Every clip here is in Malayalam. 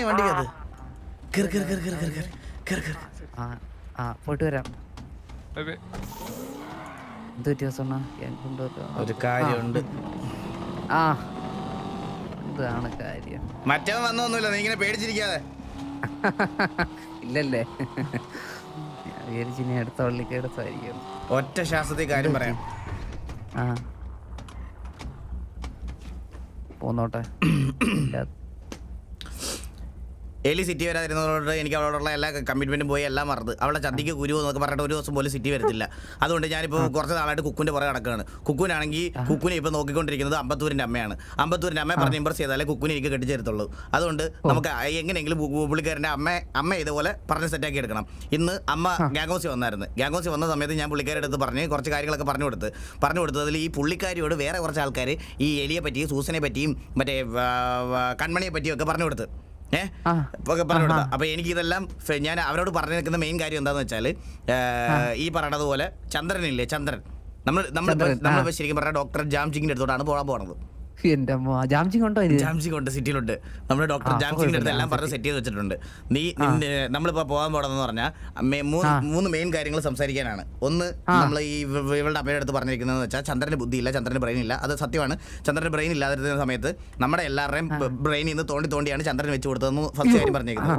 വണ്ടിക്കകത്ത് പോയിട്ട് വരാം. എന്ത് വ്യത്യാസം? ഒരു കാര്യമുണ്ട്. എന്താണ് കാര്യം? മറ്റേ വന്നൊന്നുമില്ല, നീ ഇങ്ങനെ പേടിച്ചിരിക്കാതെ. ഇല്ലല്ലേ, ഞാൻ വിചാരിച്ചു ഇനി അടുത്ത വള്ളിക്ക് എടുത്തായിരിക്കും. ഒറ്റ ശ്വാസത്തിൽ കാര്യം പറയാം. പോന്നോട്ടെ. എലി സിറ്റി വരാതിരുന്നതോട് എനിക്ക് അവളോടുള്ള എല്ലാ കമ്മിറ്റ്മെന്റും പോയി എല്ലാം മറന്ന് അവളെ ചന്തിക്ക് കുരു എന്നൊക്കെ പറഞ്ഞിട്ട് ഒരു ദിവസം പോലും സിറ്റി വരത്തില്ല. അതുകൊണ്ട് ഞാനിപ്പോൾ കുറച്ച് നാളായിട്ട് കുക്കുവിൻ്റെ പുറകെ നടക്കുകയാണ്. കുക്കുവിനാണെങ്കിൽ കുക്കുവിനെ ഇപ്പോൾ നോക്കിക്കൊണ്ടിരിക്കുന്നത് അമ്പത്തൂരിൻ്റെ അമ്മയാണ്. അമ്പത്തൂരിൻ്റെ അമ്മയെ പറഞ്ഞ് ഇമ്പ്രസ് ചെയ്താലേ കുക്കുവിനെ എനിക്ക് കെട്ടിച്ചേരത്തുള്ളൂ. അതുകൊണ്ട് നമുക്ക് എങ്ങനെയെങ്കിലും പുള്ളിക്കാരൻ്റെ അമ്മ ഇതുപോലെ പറഞ്ഞ് സെറ്റാക്കി എടുക്കണം. ഇന്ന് അമ്മ ഗാംഗോസി വന്നായിരുന്നു. ഗാംഗോസി വന്ന സമയത്ത് ഞാൻ പുള്ളിക്കാരുടെ അടുത്ത് പറഞ്ഞ് കുറച്ച് കാര്യങ്ങളൊക്കെ പറഞ്ഞു കൊടുത്തതിൽ ഈ പുള്ളിക്കാരിയോട് വേറെ കുറച്ച് ആൾക്കാർ ഈ എലിയെ പറ്റിയും സൂസനെ പറ്റിയും മറ്റേ കൺമണിയെ പറ്റിയും ഒക്കെ പറഞ്ഞു കൊടുത്ത് പറഞ്ഞു കൊടുത്ത. അപ്പൊ എനിക്ക് ഇതെല്ലാം ഞാൻ അവരോട് പറഞ്ഞു നിൽക്കുന്ന മെയിൻ കാര്യം എന്താന്ന് വെച്ചാൽ ഈ പറയണതുപോലെ ചന്ദ്രനില്ലേ, ചന്ദ്രൻ നമ്മൾ ശരിക്കും പറഞ്ഞാൽ ഡോക്ടർ ജാംജിങ്ങിന്റെ അടുത്തോട്ടാണ് പോകാൻ പോണത്. ജാംജിങ് ഉണ്ട്, സിറ്റിയിലുണ്ട്. നമ്മുടെ ഡോക്ടർ ജാംജിങ്ങിന്റെ അടുത്ത് എല്ലാം പറഞ്ഞ് സെറ്റ് ചെയ്ത് വെച്ചിട്ടുണ്ട്. നമ്മളിപ്പോ പോകാൻ പോകണമെന്ന് പറഞ്ഞാൽ മൂന്ന് മെയിൻ കാര്യങ്ങൾ സംസാരിക്കാനാണ്. ഒന്ന്, നമ്മൾ ഈ ഇവളുടെ അമ്മയുടെ അടുത്ത് പറഞ്ഞിരിക്കുന്നതെന്ന് വെച്ചാൽ ചന്ദ്രന് ബുദ്ധിയില്ല, ചന്ദ്രന് ബ്രെയിൻ ഇല്ല. അത് സത്യമാണ്. ചന്ദ്രന് ബ്രെയിൻ ഇല്ലാതിരുന്ന സമയത്ത് നമ്മുടെ എല്ലാവരുടെയും ബ്രെയിനിൽ നിന്ന് തോണ്ടിയാണ് ചന്ദ്രൻ വെച്ച് കൊടുത്തതെന്ന് ഫസ്റ്റ് കാര്യം പറഞ്ഞിരിക്കുന്നത്.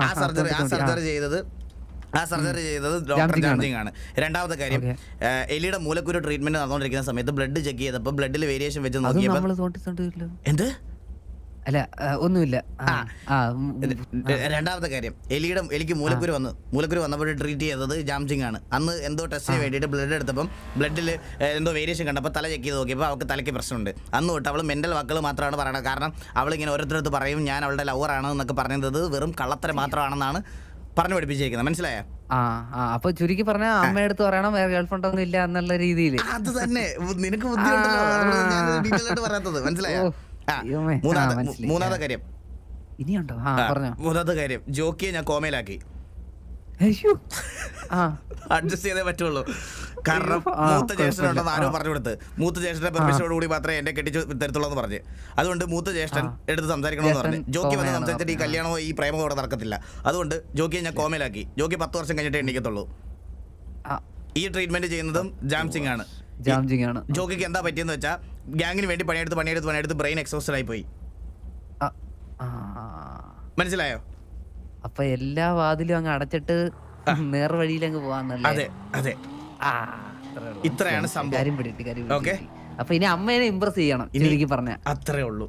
ആ സർജറി ചെയ്തത് ഡോക്ടർ ജാംജിങ് ആണ്. രണ്ടാമത്തെ കാര്യം, എലിയുടെ മൂലക്കുരു ട്രീറ്റ്മെന്റ് നടന്നുകൊണ്ടിരിക്കുന്ന സമയത്ത് ബ്ലഡ് ചെക്ക് ചെയ്തപ്പോൾ ബ്ലഡിൽ വേരിയേഷൻ വെച്ച് നോക്കിയപ്പോൾ എന്ത് അല്ല ഒന്നുമില്ല. രണ്ടാമത്തെ കാര്യം, എലിക്ക് മൂലക്കുരു വന്നപ്പോൾ ട്രീറ്റ് ചെയ്തത് ജാംജിങ് ആണ്. അന്ന് എന്തോ ടെസ്റ്റിന് വേണ്ടിയിട്ട് ബ്ലഡ് എടുത്തപ്പം ബ്ലഡിൽ എന്തോ വേരിയേഷൻ കണ്ടപ്പോൾ തല ചെക്ക് ചെയ്ത് നോക്കിയപ്പോൾ അവൾക്ക് തലയ്ക്ക് പ്രശ്നമുണ്ട്. അന്ന് തൊട്ട് അവൾ മെന്റൽ വാക്കുകൾ മാത്രമാണ് പറയണത്. കാരണം അവളിങ്ങനെ ഓരോരുത്തരടുത്ത് പറയും ഞാൻ അവളുടെ ലവറാണ് എന്നൊക്കെ പറയുന്നത് വെറും കള്ളത്തരം മാത്രമാണെന്നാണ് പറഞ്ഞു പഠിപ്പിച്ചിരിക്കുന്നത്. മനസ്സിലായോ? അപ്പൊ ചുരുക്കി പറഞ്ഞ അമ്മയുടെ അടുത്ത് പറയണം വേറെ ഗേൾഫ്രണ്ട് ഒന്നും ഇല്ല എന്നുള്ള രീതിയിൽ. അത് തന്നെ, നിനക്ക് ബുദ്ധിയുണ്ടല്ലോ പറയാത്തത്. മനസ്സിലായോ? മൂന്നാമത്തെ കാര്യം ഇനിയുണ്ടോ? മൂന്നാമത്തെ കാര്യം, ജോക്കിയെ ഞാൻ കോമയിലാക്കി. അഡ്ജസ്റ്റ് ചെയ്തേ പറ്റുള്ളൂ. കാരണം മൂത്ത ജ്യേഷ്ഠനുണ്ടെന്ന് ആരോ പറഞ്ഞു കൊടുത്ത്, മൂത്ത ജ്യേഷ്ഠന്റെ പെർമിഷനോട് കൂടി മാത്രമേ എന്നെ കെട്ടിച്ചു തരത്തുള്ളൂ എന്ന് പറഞ്ഞ്. അതുകൊണ്ട് മൂത്ത ജ്യേഷ്ഠൻ എടുത്ത് സംസാരിക്കണമെന്ന് പറഞ്ഞു. ജോക്കി വന്ന് സംസാരിച്ചിട്ട് ഈ കല്യാണമോ ഈ പ്രേമോ അവിടെ നടക്കത്തില്ല. അതുകൊണ്ട് ജോക്കിയെ ഞാൻ കോമയിലാക്കി. ജോക്കി 10 വർഷം കഴിഞ്ഞിട്ടേ എണ്ണിക്കത്തുള്ളൂ. ഈ ട്രീറ്റ്മെന്റ് ചെയ്യുന്നതും ജാംജിങ് ആണ്. ജോക്കിക്ക് എന്താ പറ്റിയെന്ന് വെച്ചാൽ ഗ്യാങ്ങിന് വേണ്ടി പണിയെടുത്ത് ബ്രെയിൻ എക്സോസ്റ്റഡ് ആയി പോയി. മനസ്സിലായോ? അപ്പൊ എല്ലാ വാതിലും അങ്ങ് അടച്ചിട്ട് നേർവഴിയിൽ അങ്ങ് പോവാന്നല്ലേ? അതെ അതെ, ഇത്രയാണ് സംഭവം. അപ്പൊ ഇനി അമ്മേനെ ഇംപ്രസ് ചെയ്യണം എനിക്ക് പറഞ്ഞ അത്രേ ഉള്ളൂ.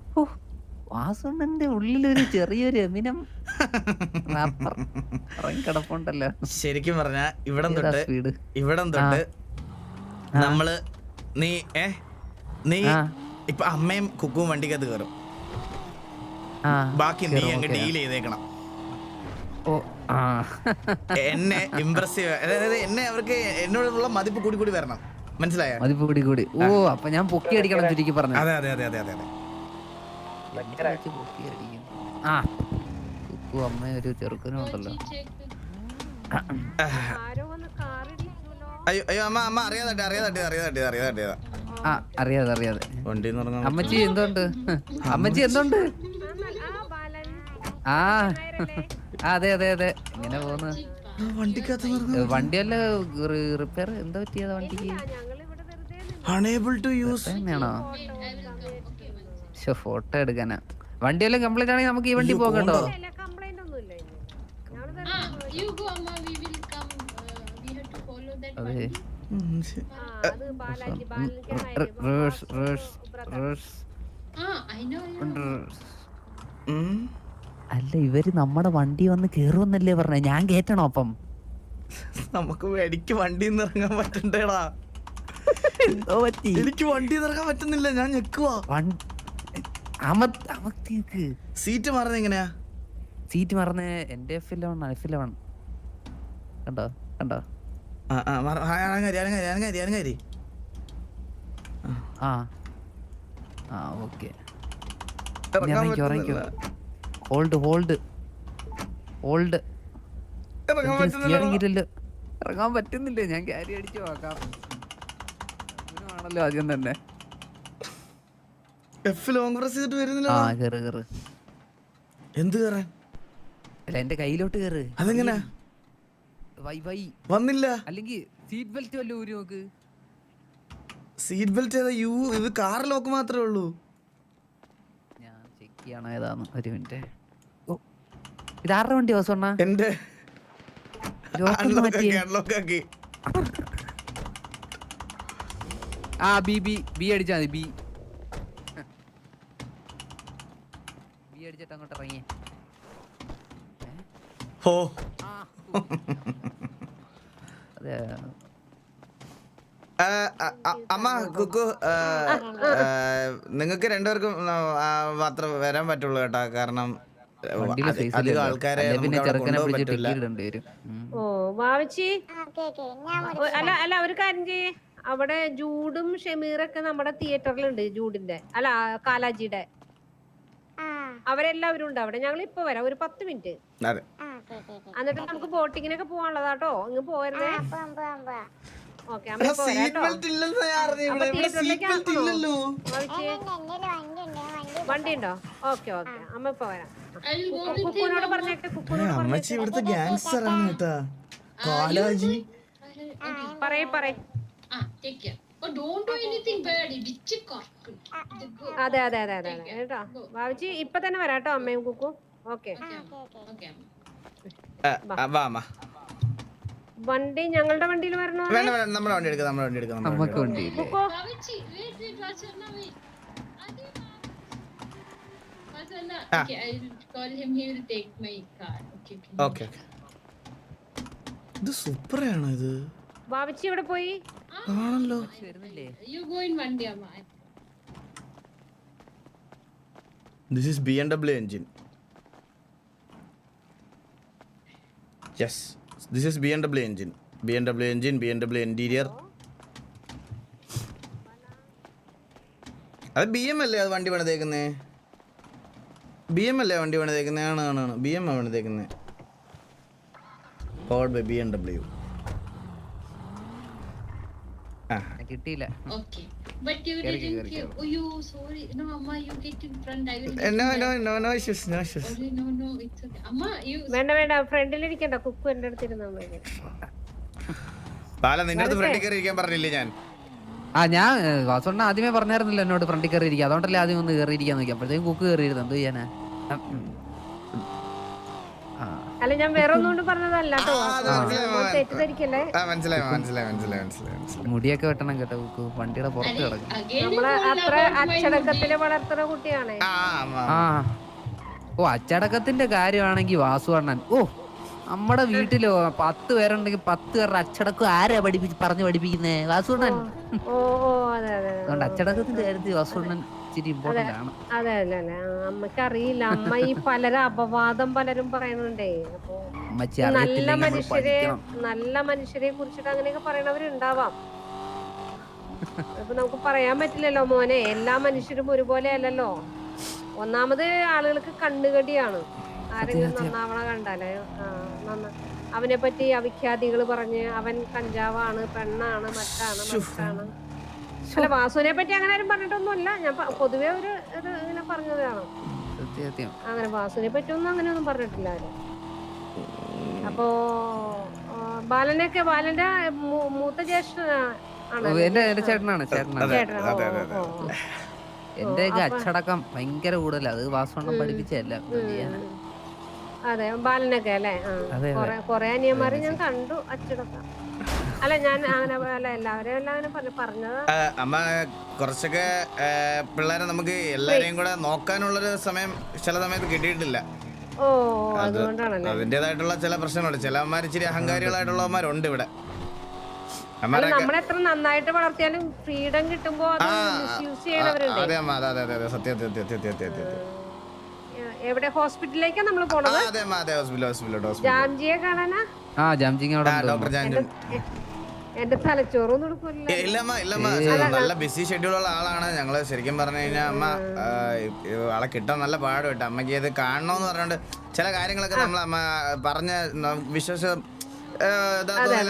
വാസുണ്ണന്റെ ഉള്ളിലൊരു ചെറിയൊരു എമിനം കിടപ്പുണ്ടല്ലോ. ശരിക്കും പറഞ്ഞ ഇവിടം തൊട്ട് നമ്മള് നീ ഇപ്പൊ അമ്മയും കുക്കും വണ്ടിക്കകത്ത് കയറും. ബാക്കി നീ അങ്ങ് ഡീൽ ചെയ്തേക്കണം. എന്നെ ഇംപ്രസ്, അതായത് എന്നെ അവർക്ക് എന്നോടുള്ള മതിപ്പ് കൂടി വരണം. മനസ്സിലായോ? മതിപ്പ് കൂടി. ഓ, അപ്പൊ ഞാൻ പൊക്കി അടിക്കണം ചുരുക്കി പറഞ്ഞു. അതെ അതെ അതെ അതെ അതെ അമ്മ ഒരു ചെറുക്കനും ഉണ്ടല്ലോ. അയ്യോ അമ്മ അറിയാതെ അമ്മച്ചി എന്തുണ്ട്? അതെ ഇങ്ങനെ പോന്ന്. വണ്ടിയല്ല റിപ്പയർ എന്താ പറ്റിയതാ വണ്ടിക്ക്? ഫോട്ടോ എടുക്കാനാ? വണ്ടിയെല്ലാം കംപ്ലീറ്റ് ആണെങ്കിൽ നമുക്ക് ഈ വണ്ടി പോകട്ടോ. അതെ, അല്ല ഇവര് നമ്മുടെ വണ്ടി വന്ന് കേറുമെന്നല്ലേ പറഞ്ഞ? ഞാൻ കേറ്റണോ? അപ്പം നമുക്ക് എനിക്ക് വണ്ടി ഇറങ്ങാൻ പറ്റണ്ടേടാ. എന്തോ പറ്റി? എനിക്ക് വണ്ടി ഇറങ്ങാൻ പറ്റുന്നില്ല, ഞാൻ ഞെക്കുവാ. സീറ്റ് മാറുന്നത് എങ്ങനെയാ? സീറ്റ് മാറുന്ന എന്റെ F11 കണ്ടോ? Okay, hold. ഇറങ്ങാൻ പറ്റുന്നില്ല, ഞാൻ ക്യാരി അടിച്ചു നോക്കാം. ആണല്ലോ ആദ്യം തന്നെ. എന്ത് കയറാൻ? അല്ല എന്റെ കയ്യിലോട്ട് കയറ്. അതെങ്ങനെ വൈ വന്നില്ല? അല്ലെങ്കിൽ സീറ്റ് ബെൽറ്റ് വല്ല ഊരി നോക്ക്. സീറ്റ് ബെൽറ്റ് ഏതാ? ഇത് കാർ ലോക്ക് മാത്രമേ ഉള്ളൂ. ഞാൻ ചെക്ക് ചെയ്യണം ഏതാന്ന്. ഒരു മിനിറ്റ്. ഓ ഇതാരുടെ വണ്ടി വാസുണ്ണ? എന്റെ ലോക്ക് ആ ബി അടിച്ചാ മതി. ബി അടിച്ചിട്ട് അങ്ങോട്ട് ഇറങ്ങിയേ. ഓ അതെ അമ്മ കുക്കു, നിങ്ങൾക്ക് രണ്ടുപേർക്കും മാത്രം വരാൻ പറ്റുള്ളൂ കേട്ടാ. കാരണം അധികം ആൾക്കാരെ പിന്നെ ചെറുക്കനെ കൊണ്ടുപോകാൻ പിടിച്ച് പറ്റില്ല. ടിക്കറ്റ് ഇടേണ്ടി വരും. ഓ വാവച്ചി, അല്ല ഒരു കാര്യം ചെയ്യേ, അവിടെ ജൂഡും ഷമീറൊക്കെ നമ്മുടെ തിയേറ്ററിലുണ്ട്. ജൂഡിന്റെ അല്ല കാലാജിയുടെ, അവരെല്ലാവരും ഉണ്ട് അവിടെ. ഞങ്ങൾ ഇപ്പൊ വരാം, ഒരു 10 മിനിറ്റ്. അതെ, എന്നിട്ട് നമുക്ക് ബോട്ടിങ്ങിനൊക്കെ പോവാനുള്ളതാട്ടോ. ഇങ്ങ് പോരുന്നേ. ഓക്കെ, അമ്മ ഇപ്പൊ വരാം കേട്ടോ. വണ്ടി ഉണ്ടോ? ഓക്കെ ഓക്കെ, അമ്മ ഇപ്പൊ വരാം. കുക്കുനോട് പറഞ്ഞേക്കെ. അമ്മച്ചി ഇവിടുത്തെ ഗാങ്സ്റ്റർ ആണ് കേട്ടാ. കാലാജി പറയേ. അതെ അതെ അതെ അതെ കേട്ടോ ഭാവിച്ചി. ഇപ്പൊ തന്നെ വരാം കേട്ടോ അമ്മയും കുക്കു. ഓക്കെ, വണ്ടി ഞങ്ങളുടെ വണ്ടിയിൽ വരണോ? വേണ്ട വേണ്ട, നമ്മുടെ വണ്ടി എടുക്കാം, നമ്മുടെ വണ്ടി എടുക്കാം. നമുക്ക് വണ്ടിയില്ലേ? ഓക്കെ, ഇത് സൂപ്പറാണ്. ഇത് ഭാവിച്ചി എവിടെ പോയി? ആണല്ലോ. This is BMW engine. Yes, this is BMW engine. BMW engine, BMW interior. അത് BM അല്ലേ അത് വണ്ടി പണിതേക്കുന്നേ? BM അല്ലേ വണ്ടി പണിതേക്കുന്നേ? ആണ് BM ആണ് പണിതേക്കുന്നേ. Powered by BMW. കിട്ടിയില്ല. But you didn't give. Oh, you sorry. No, Amma, you get in front. I will. No issues. No, it's okay. Amma, you. വേണ്ട ഫ്രണ്ടിൽ ഇരിക്കണ്ട. കുക്കു എന്റെ അടുത്ത് ഇരുന്നാ മതി. ബാല, നിന്റെ അടുത്ത് ഫ്രണ്ടിൽ കയറി ഇരിക്കാൻ പറഞ്ഞില്ലേ ഞാൻ? ഞാൻ വാസുണ്ണ ആദ്യമേ പറഞ്ഞായിരുന്നല്ലോ എന്നോട് ഫ്രണ്ടിൽ കയറി ഇരിക്കുക. അതുകൊണ്ടല്ലേ ആദ്യം ഒന്ന് കയറി ഇരിക്കാൻ നോക്കി. അപ്പോഴത്തേക്കും കുക്ക് കയറിയിരുന്നു. എന്ത് ചെയ്യാനാ? അല്ല, ഞാൻ വേറെ ഒന്നുകൊണ്ട് പറഞ്ഞതല്ല കേട്ടോ. തെറ്റിദ്ധരിക്കല്ലേ. മനസ്സിലായി. മുടിയൊക്കെ വെട്ടണം കേട്ടോ കുക്കു. വണ്ടിയുടെ പുറത്ത് കിടക്കും. നമ്മള് അത്ര അച്ചടക്കത്തില് വളർത്തുന്ന കുട്ടിയാണ്. ഓ അച്ചടക്കത്തിന്റെ കാര്യമാണെങ്കിൽ വാസുവണ്ണൻ, ഓ നമ്മുടെ വീട്ടിലോ 10 പേരുണ്ടെങ്കിൽ 10 പേരുടെ അച്ചടക്കം ആരാ പറഞ്ഞു പഠിപ്പിക്കുന്നേ? വാസുവണ്ണൻ. ഓ അതെ അതെ. അതുകൊണ്ട് അച്ചടക്കത്തിന്റെ കാര്യത്തിൽ വാസുവണ്ണൻ ഇച്ചിരി ഇമ്പോർട്ടന്റ് ആണ്. അതെ അല്ലേ? അമ്മക്ക് അറിയില്ല. അമ്മ ഈ പലരും അപവാദം പലരും പറയുന്നുണ്ടേ. അപ്പൊ നല്ല മനുഷ്യരെ കുറിച്ചിട്ട് അങ്ങനെയൊക്കെ പറയണവരുണ്ടാവാം. അപ്പൊ നമുക്ക് പറയാൻ പറ്റില്ലല്ലോ മോനെ. എല്ലാ മനുഷ്യരും ഒരുപോലെ അല്ലല്ലോ. ഒന്നാമത് ആളുകൾക്ക് കണ്ണുകടിയാണ്. ആരെങ്കിലും നന്നാവണ കണ്ടാലേ അവനെ പറ്റി അവിഖ്യാതികൾ പറഞ്ഞ് അവൻ കഞ്ചാവാണ്, പെണ്ണാണ്, മറ്റാണ്. അല്ല, വാസുവിനെ പറ്റി അങ്ങനെ ആരും പറഞ്ഞിട്ടൊന്നുമല്ല. ഞാൻ പൊതുവെ ഒരു ഇത് ഇങ്ങനെ പറഞ്ഞതാണ്. അങ്ങനെ വാസുവിനെ പറ്റി അങ്ങനെയൊന്നും പറഞ്ഞിട്ടില്ല ആരും. അപ്പോ ബാലന്റെ മൂത്ത ജ്യേഷ്ഠനാണ്. എന്റെ ചേട്ടനാണ്. എന്റെ അച്ചടക്കം ഭയങ്കര കൂടുതല. അത് വാസുവണ്ണം പഠിപ്പിച്ചല്ല. അതെ, ബാലനൊക്കെ അല്ലേ? കൊറേ അനിയന്മാരെ ഞാൻ കണ്ടു അച്ചടക്കം. അല്ല, ഞാൻ അങ്ങനെ അല്ല, എല്ലാവരും എല്ലാം അങ്ങനെ പറഞ്ഞത്. അമ്മ കുറച്ചൊക്കെ പിള്ളേരെ നമുക്ക് എല്ലാരെയും കൂടെ നോക്കാനുള്ളൊരു സമയം ചില സമയത്ത് കിട്ടിയിട്ടില്ല. ഓ, അതുകൊണ്ടാണല്ലേ? അതിന്റേതായിട്ടുള്ള ചില പ്രശ്നങ്ങളുണ്ട്. ചില അമ്മമാർ ഇച്ചിരി അഹങ്കാരികളായിട്ടുള്ളവന്മാരുണ്ട് ഇവിടെ. നമ്മളെത്ര നന്നായിട്ട് വളർത്തിയാലും ഫ്രീഡം കിട്ടുമ്പോ മിസ്യൂസ് ചെയ്യണവരുണ്ട്. അതെ, സത്യം. എവിടെ? ഹോസ്പിറ്റലിലേക്കാ നമ്മള് പോണത്? ജാംജിയെ കാണാനാ? എന്റെ തലച്ചോറൊന്നും എടുക്കില്ല. ഇല്ലമ്മ, നല്ല ബിസി ഷെഡ്യൂളുള്ള ആളാണ് ഞങ്ങള്. ശരിക്കും പറഞ്ഞു കഴിഞ്ഞാൽ അമ്മ ആളെ കിട്ടാൻ നല്ല പാട് കേട്ടോ. അമ്മക്ക് ഇത് കാണണോന്ന് പറഞ്ഞോണ്ട് ചില കാര്യങ്ങളൊക്കെ നമ്മൾ അമ്മ പറഞ്ഞ വിശ്വാസം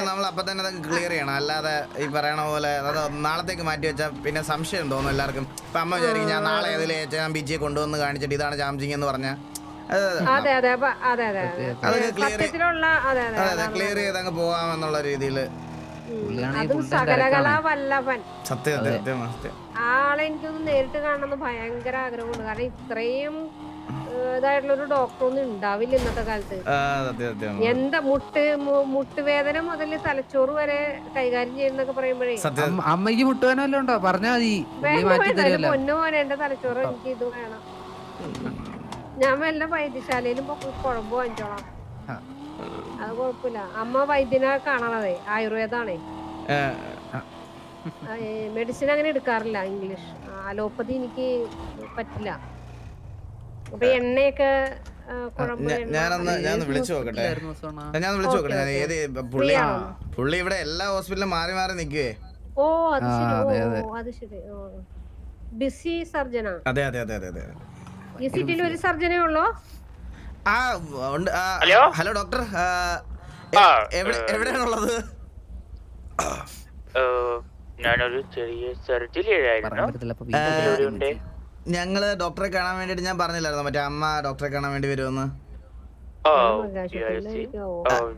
നമ്മൾ അപ്പൊ തന്നെ ക്ലിയർ ചെയ്യണം. അല്ലാതെ ഈ പറയണ പോലെ അത് നാളത്തേക്ക് മാറ്റി വെച്ചാൽ പിന്നെ സംശയം തോന്നും എല്ലാവർക്കും. ഇപ്പൊ അമ്മ വിചാരിക്കും ഞാൻ നാളെ ഏതിലെ ഞാൻ ബീച്ചിയെ കൊണ്ടുവന്ന് കാണിച്ചിട്ട് ഇതാണ് ജാംജിങ് എന്ന് പറഞ്ഞാൽ അതെ അതെ അതെ അതെ അതെ അതൊക്കെ ക്ലിയർ സത്യത്തിലുള്ള അതെ അതെ അതെ ക്ലിയർ ചെയ്ത് അങ്ങ് പോവാമെന്നുള്ള രീതിയില്. അതും സകലകലാ വല്ലഭൻ. സത്യം സത്യം സത്യം. ആളെ എനിക്കൊന്ന് നേരിട്ട് കാണണമെന്ന് ഭയങ്കര ആഗ്രഹമുണ്ട്. കാരണം ഇത്രയും ഇതായിട്ടുള്ളൊരു ഡോക്ടറൊന്നും ഉണ്ടാവില്ല ഇന്നത്തെ കാലത്ത്. എന്താ മുട്ടുവേദന മുതൽ തലച്ചോറ് വരെ കൈകാര്യം ചെയ്യുന്നൊക്കെ പറയുമ്പോഴേ അമ്മയ്ക്ക് മുട്ടുവാനല്ലോ ഉണ്ടോ പറഞ്ഞാ മതി. പൊന്നു പോലെ എന്റെ തലച്ചോറ് എനിക്ക് ഇത് വേണം. ഞാൻ വല്ല വൈദ്യശാലയിലും കുഴമ്പ് വാങ്ങിച്ചോളാം. അത് കുഴപ്പമില്ല. അമ്മ വൈദ്യനെ കാണണതേ ആയുർവേദാണേ. മെഡിസിൻ അങ്ങനെ എടുക്കാറില്ല. ഇംഗ്ലീഷ് അലോപ്പതി എനിക്ക് പറ്റില്ല. അപ്പൊ എണ്ണയൊക്കെ ഞാനൊന്ന് വിളിച്ചു നോക്കട്ടെ. ഏത് പുള്ളി ഇവിടെ എല്ലാ ഹോസ്പിറ്റലും മാറി മാറി നിക്കുവേ. ഓ അത് ശരി. അത് ശരി. ബിസി സർജനാ. അതെ അതെ അതെ അതെ. ഈ സിറ്റിയിൽ ഒരു സർജനേ ഉള്ളോ? ഹലോ ഡോക്ടർ, എവിടെയാണുള്ളത്? ഞാനൊരു ചെറിയ സർജറി ആയിരുന്നു. ഞങ്ങള് ഡോക്ടറെ കാണാൻ വേണ്ടിട്ട് ഞാൻ പറഞ്ഞില്ലായിരുന്നു, മറ്റേ അമ്മ ഡോക്ടറെ കാണാൻ വേണ്ടി വരുമെന്ന്.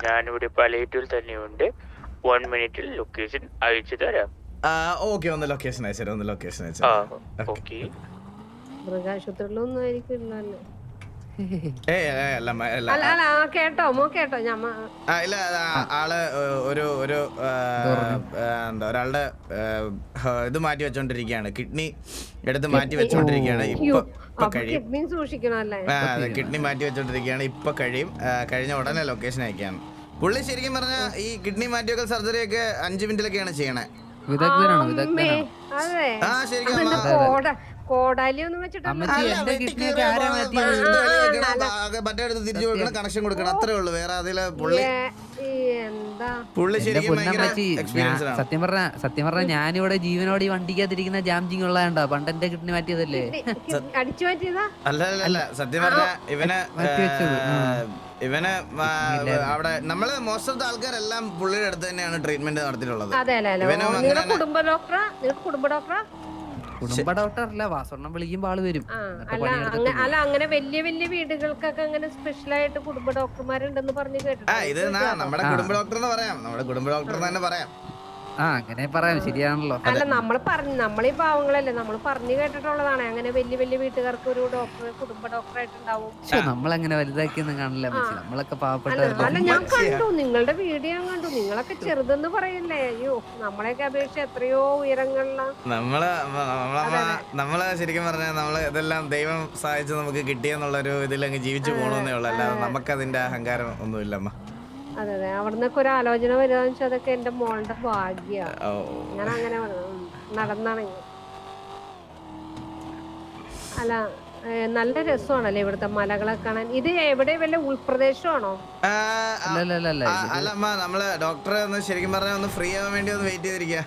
ഞാനിവിടെ പലേറ്റൂർ തന്നെയുണ്ട്. 1 മിനിറ്റിൽ ലൊക്കേഷൻ അയച്ചു തരാം. ഓക്കെ, ഒന്ന് ലൊക്കേഷൻ അയച്ചു. മൃഗാശുപത്രിയിലൊന്നും ആയിരിക്കില്ലല്ലോ. കേട്ടോ ഇല്ല, ആള് ഒരാളുടെ ഇത് മാറ്റി വെച്ചോണ്ടിരിക്കുകയാണ്. കിഡ്നി എടുത്ത് മാറ്റി വെച്ചോണ്ടിരിക്കുകയാണ്. ഇപ്പൊ കഴിയും. കിഡ്നി മാറ്റി വെച്ചോണ്ടിരിക്കുകയാണ്. ഇപ്പൊ കഴിയും. കഴിഞ്ഞ ഉടനെ ലൊക്കേഷൻ അയക്കാണ്. പുള്ളി ശരിക്കും പറഞ്ഞ ഈ കിഡ്നി മാറ്റിവെക്കൽ സർജറി ഒക്കെ 5 മിനിറ്റിലൊക്കെയാണ് ചെയ്യണേ. ശരിക്കും കോടാലിയൊന്നും വെച്ചിട്ട് തിരിച്ചു കൊടുക്കണം, കണക്ഷൻ കൊടുക്കണം, അത്രേ ഉള്ളൂ. വേറെ അതില് പുള്ളി ശരിക്കും സത്യം പറഞ്ഞ ഞാനിവിടെ ജീവനോട് ഈ വണ്ടിക്കകത്തിരിക്കുന്ന ജാംജിങ് ഉള്ളതാണ്ടോ പണ്ട് എന്റെ കിഡ്നി മാറ്റിയതല്ലേ. അടിച്ചു മാറ്റിയതാ? അല്ല സത്യം പറഞ്ഞ ഇവന് അവിടെ നമ്മള് മോസ്റ്റ് ഓഫ് ദ ആൾക്കാരെല്ലാം പുള്ളിയുടെ അടുത്ത് തന്നെയാണ് ട്രീറ്റ്മെന്റ് നടത്തിയിട്ടുള്ളത്. കുടുംബ ഡോക്ടറല്ല, വാസവണ്ണം വിളിക്കുമ്പോ ആള് വരും. അല്ല അങ്ങനെ വലിയ വലിയ വീടുകൾക്കൊക്കെ അങ്ങനെ സ്പെഷ്യൽ ആയിട്ട് കുടുംബ ഡോക്ടർമാരുണ്ടെന്ന് പറഞ്ഞു കേട്ടോ. ഇത് നമ്മുടെ കുടുംബ ഡോക്ടർ എന്ന് പറയാം, നമ്മുടെ കുടുംബ ഡോക്ടർ തന്നെ പറയാം. അങ്ങനെ പറയാം, ശരിയാണല്ലോ. അല്ല നമ്മളീ പാവങ്ങളല്ലേ, നമ്മൾ പറഞ്ഞു കേട്ടിട്ടുള്ളതാണ് അങ്ങനെ വലിയ വലിയ വീട്ടുകാർക്ക് ഒരു ഡോക്ടർ കുടുംബ ഡോക്ടറായിട്ടുണ്ടാവും. നമ്മളങ്ങനെ വലുതാക്കിയൊന്നും കാണില്ല, നമ്മളൊക്കെ പാവപ്പെട്ട. അല്ല ഞാൻ കണ്ടു, നിങ്ങളുടെ വീഡിയോ ഞാൻ കണ്ടു. നിങ്ങളൊക്കെ ചെറുതെന്ന് പറയല്ലേ. അയ്യോ, നമ്മളെയൊക്കെ അപേക്ഷിച്ച് എത്രയോ ഉയരങ്ങളിലാണ്. നമ്മള് ശരിക്കും പറഞ്ഞാൽ നമ്മള് ഇതെല്ലാം ദൈവം സഹായിച്ച് നമുക്ക് കിട്ടിയെന്നുള്ളൊരു ഇതിലങ്ങ് ജീവിച്ചു പോകണമെന്നേ ഉള്ളൂ. അല്ലാതെ നമുക്കതിന്റെ അഹങ്കാരം ഒന്നുമില്ലമ്മ. അതെ അതെ, അവിടുന്നൊക്കെ ഒരു ആലോചന വരികയെന്ന് വെച്ചാൽ അതൊക്കെ എന്റെ മോളുടെ ഭാഗ്യ. ഞാൻ അങ്ങനെ നടന്നാണെങ്കിൽ. അല്ല നല്ല രസമാണല്ലേ ഇവിടുത്തെ മലകളൊക്കെ കാണാൻ. ഇത് എവിടെ വല്ല ഉൾപ്രദേശമാണോ? അല്ല അമ്മ, നമ്മള് ഡോക്ടറെ ഒന്ന് ശരിക്കും പറഞ്ഞാൽ ഒന്ന് ഫ്രീ ആവാൻ വേണ്ടി ഒന്ന് വെയിറ്റ് ചെയ്തിരിക്കുക.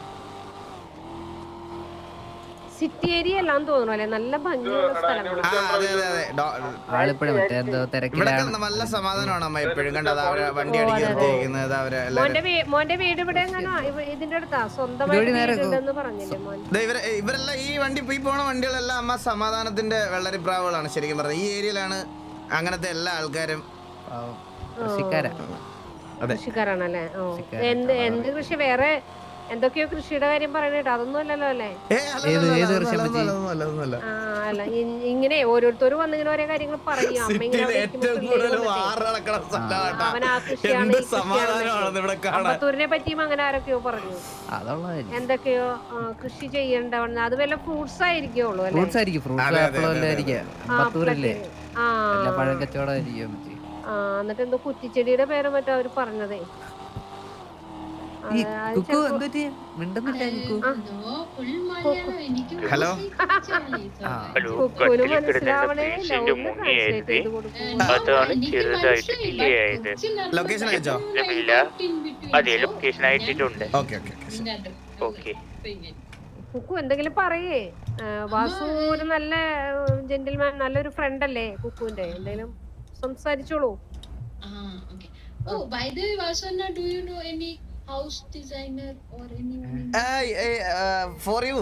സിറ്റി ഏരിയ എല്ലാം തോന്നുന്നു അല്ലെ, നല്ല ഭംഗിയുള്ള സ്ഥലങ്ങളാണ്. നല്ല സമാധാനമാണ് അമ്മ എപ്പോഴും കണ്ടത്. വണ്ടി അടിക്കുന്നത് മോന്റെ വീട് ഇവിടെ എങ്ങനാ? ഇതിന്റെ അടുത്താ സ്വന്തമായിട്ട് പറഞ്ഞില്ലേ മോൻ? ഇവരെല്ലാം ഈ വണ്ടി ഈ പോണ വണ്ടികളെല്ലാം അമ്മ സമാധാനത്തിന്റെ വെള്ളരിപ്രാവുകളാണ് ശരിക്കും പറഞ്ഞത്. ഈ ഏരിയയിലാണ് അങ്ങനത്തെ എല്ലാ ആൾക്കാരും കൃഷിക്കാരാണല്ലേ. എന്ത് കൃഷി? വേറെ എന്തൊക്കെയോ കൃഷിയുടെ കാര്യം പറയണേട്ടോ, അതൊന്നും അല്ലല്ലോ അല്ലേ? അല്ല ഇങ്ങനെ ഓരോരുത്തരും വന്നിങ്ങനെ ഓരോ കാര്യങ്ങൾ പറയും. അമ്മ ഇങ്ങനെ അവൻ ആ കൃഷിയാണ്, അമ്പത്തൂരിനെ പറ്റിയും അങ്ങനെ ആരൊക്കെയോ പറഞ്ഞു. എന്തൊക്കെയോ കൃഷി ചെയ്യണ്ടവന്ന്. അത് വല്ല ഫ്രൂട്ട്സ് ആയിരിക്കുള്ളൂ അല്ലേ? എന്നിട്ട് എന്തോ കുറ്റിച്ചെടിയുടെ പേര് മറ്റോ അവര് പറഞ്ഞതേ. ഹലോ, ലൊക്കേഷൻ അയച്ചോ? അതെ, ലൊക്കേഷൻ അയച്ചിട്ടുണ്ട്. കുക്കു എന്തെങ്കിലും പറയേ. വാസു ഒരു നല്ല ജെന്റിൽമാൻ, നല്ലൊരു ഫ്രണ്ട് അല്ലേ കുക്കുവിന്റെ. എന്തെങ്കിലും സംസാരിച്ചോളൂ. Oh, by the way, Vasuna, do you know any house designer or anyone? For you.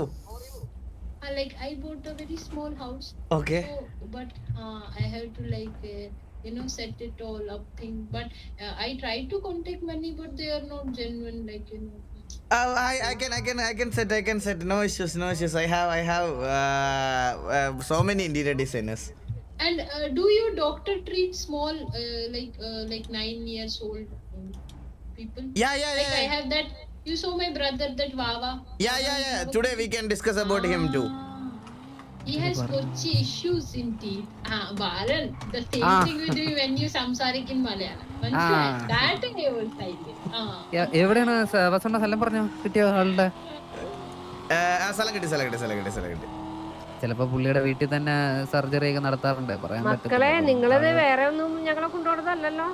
like I bought a very small house. Okay. So, but I have to like set it all up thing. But I tried to contact many, but they are not genuine. Like I can set. No issues. I have so many interior designers. And do you doctor treat small like 9 years old people? Yeah. Like I have that. You saw my brother, that Wawa. Yeah. Today we can discuss about him too. He has kochi issues in teeth. Balan, the same thing we do when you samsarik in Malayalam. That I will type it. എവിടെയാണ് വസണ്ട സ്ഥലം പറഞ്ഞോ കിട്ടിയോ ആളുടെ? സ്ഥലം കിട്ടി. ചിലപ്പോ പുള്ളിയുടെ വീട്ടിൽ തന്നെ സർജറി ഒക്കെ നടത്താറുണ്ട്, പറയാൻ മക്കളെ നിങ്ങളത് വേറെ ഒന്നും ഞങ്ങളെ കൊണ്ടുപോകുന്നതല്ലോ.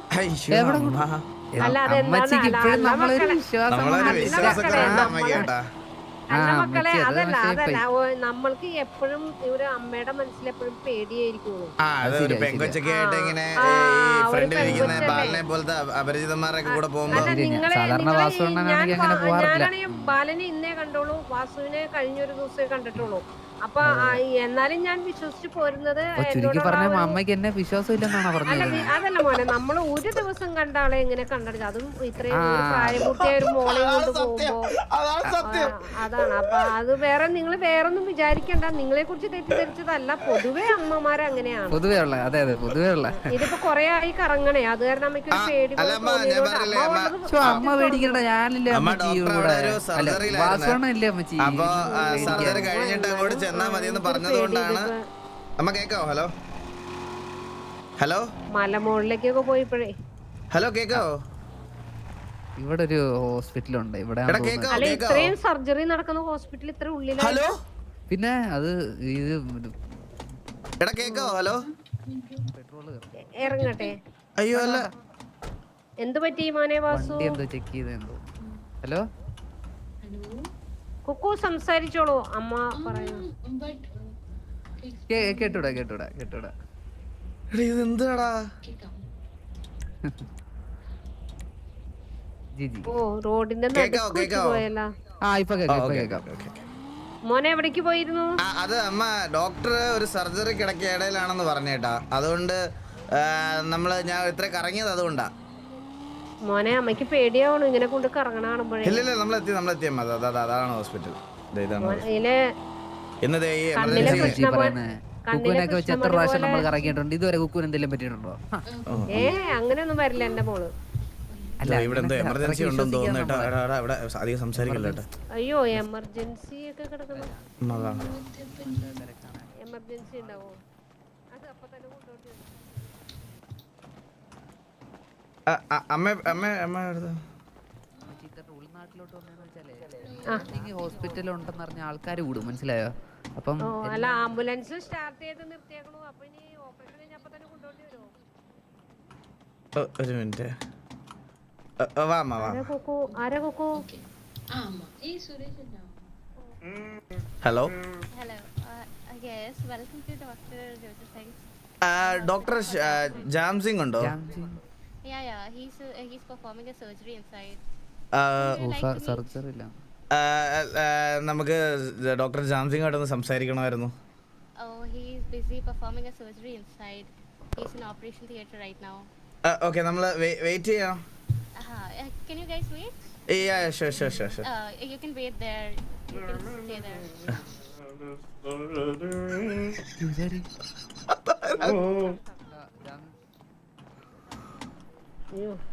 അല്ല അമ്മച്ചിക്ക് ഇപ്പോഴും നമ്മളൊരു വിശ്വാസം അല്ല മക്കളെ, അതല്ല നമ്മൾക്ക് എപ്പോഴും ഒരു അമ്മയുടെ മനസ്സിൽ എപ്പോഴും പേടിയായിരിക്കുള്ളൂ. പെങ്കൊച്ചൊക്കെ ആയിട്ട് ഇങ്ങനെ ഫ്രണ്ടിലിരിക്കുന്ന ബാലനെ പോലത്തെ അപരിചിതന്മാരൊക്കെ കൂടെ പോകുമ്പോ ഞാനാണെങ്കിൽ ബാലനെ ഇന്നേ കണ്ടോളൂ, വാസുവിനെ കഴിഞ്ഞൊരു ദിവസമേ കണ്ടിട്ടുള്ളൂ. അപ്പൊ എന്നാലും ഞാൻ വിശ്വസിച്ച് പോരുന്നത് ചുരുക്കി പറഞ്ഞ അമ്മയ്ക്ക് എന്നെ വിശ്വാസം ഇല്ലെന്നാണ് പറഞ്ഞത്. അതല്ല മോനെ, നമ്മള് ഒരു ദിവസം കണ്ട ആളെ എങ്ങനെ കണ്ടത്, അതും ഇത്രയും പ്രായപൂർത്തിയായ ഒരു മോളെ കൊണ്ട് പോകുമ്പോ അതാണ്. അപ്പൊ അത് നിങ്ങൾ വേറൊന്നും വിചാരിക്കണ്ട, നിങ്ങളെ കുറിച്ച് തെറ്റിദ്ധരിച്ചതല്ല, പൊതുവെ അമ്മമാര് അങ്ങനെയാണ്. പൊതുവേ ഉള്ള ഇതിപ്പോ കൊറേ ആയി കറങ്ങണേ, അത് കാരണം അമ്മയ്ക്ക് ഒരു പേടി. അമ്മ പേടിക്കണ്ട, ഞാനില്ലേ അമ്മച്ചി വാസവണ്ണല്ലേ അമ്മച്ചി. സർജറി കഴിഞ്ഞിട്ട് അങ്ങോട്ട് ചെന്നാ മതി എന്ന് പറഞ്ഞതുകൊണ്ടാണ്. അമ്മ കേക്കാവോ? ഹലോ മലമുകളിലേക്കൊക്കെ പോയപ്പോഴേ. ഹലോ കേക്കാവോ? ഇവിടെ ഒരു ഹോസ്പിറ്റലുണ്ട് ഇവിടെ. അല്ല, ഇത്രയും സർജറി നടക്കുന്ന ഹോസ്പിറ്റൽ ഇത്ര ഉള്ളിലാണ്. ഹലോ പിന്നെ അത് ഇത് എടാ കേക്കാവോ? ഹലോ ഇറങ്ങട്ടെ. അയ്യോ അല്ല, എന്ത് പറ്റി മോനെ വാസു? എന്തോ ചെക്ക് ചെയ്തെന്തോ. ഹലോ കുക്കു സംസാരിച്ചോളൂ, അമ്മ പറയുന്നു. കേട്ടൂടാ. ഇതെന്താടാ? ഓ റോഡിന്റെ പോയല്ല. ഇപ്പൊ കേക്കാം. മോനെ എവിടേക്ക് പോയിരുന്നു? അത് അമ്മ ഡോക്ടർ ഒരു സർജറി കിടക്കിയ ഇടയിലാണെന്ന് പറഞ്ഞേട്ടാ, അതുകൊണ്ട് ഞാൻ ഇത്ര കറങ്ങിയത് അതുകൊണ്ടാ. മോനെ അമ്മയ്ക്ക് പേടിയാവണം ഇങ്ങനെ കൊണ്ട് കറങ്ങണ കാണുമ്പോഴേ. ഇല്ല നമ്മളെത്തി അമ്മ, അതാണ് ഹോസ്പിറ്റൽ. കുക്കുവിനൊക്കെ വെച്ച് എത്ര പ്രാവശ്യം നമ്മൾ കറങ്ങിയിട്ടുണ്ട്, ഇതുവരെ കുക്കുവിന് എന്തെങ്കിലും പറ്റിയിട്ടുണ്ടോ? അങ്ങനെയൊന്നും വരില്ല എന്റെ മോള്. ഇവിടെ എന്തോ എമർജൻസി ഉണ്ടെന്ന് തോന്നുന്നു. ഇവിടെ അധികം സംസാരിക്കില്ല. അയ്യോ എമർജൻസി ഒക്കെ കിടക്കണം. എമർജൻസി ഉണ്ടാവോ? അത് അപ്പൊ തന്നെ കൊണ്ടുപോയി. ഉൾനാട്ടിലോട്ട് വന്നു ഹോസ്പിറ്റലുണ്ടെന്ന് പറഞ്ഞ ആൾക്കാർ കൂടും, മനസ്സിലായോ? അപ്പം അല്ല ആംബുലൻസ് സ്റ്റാർട്ട് ചെയ്ത് നിർത്തിയേക്കണു. അപ്പൊ ഇനി ഓപ്പറേഷൻ കഴിഞ്ഞ അപ്പൊ തന്നെ കൊണ്ടുപോയി വരുമോ? ഒരു മിനിറ്റ്. ഹലോ ഡോക്ടർ ജാംസിംഗ് ഉണ്ടോ? Yeah, he's performing a surgery inside. Surgery ഇല്ല. നമുക്ക് ഡോക്ടർ ജാംസിംഗ് ആയിട്ടൊന്ന് സംസാരിക്കണമായിരുന്നു. Oh, he's busy performing a surgery inside. He's in operation theater right now. Okay, നമ്മൾ വെയിറ്റ് ചെയ്യാം. Can you guys wait? Yeah, sure. You can wait there. You can stay there.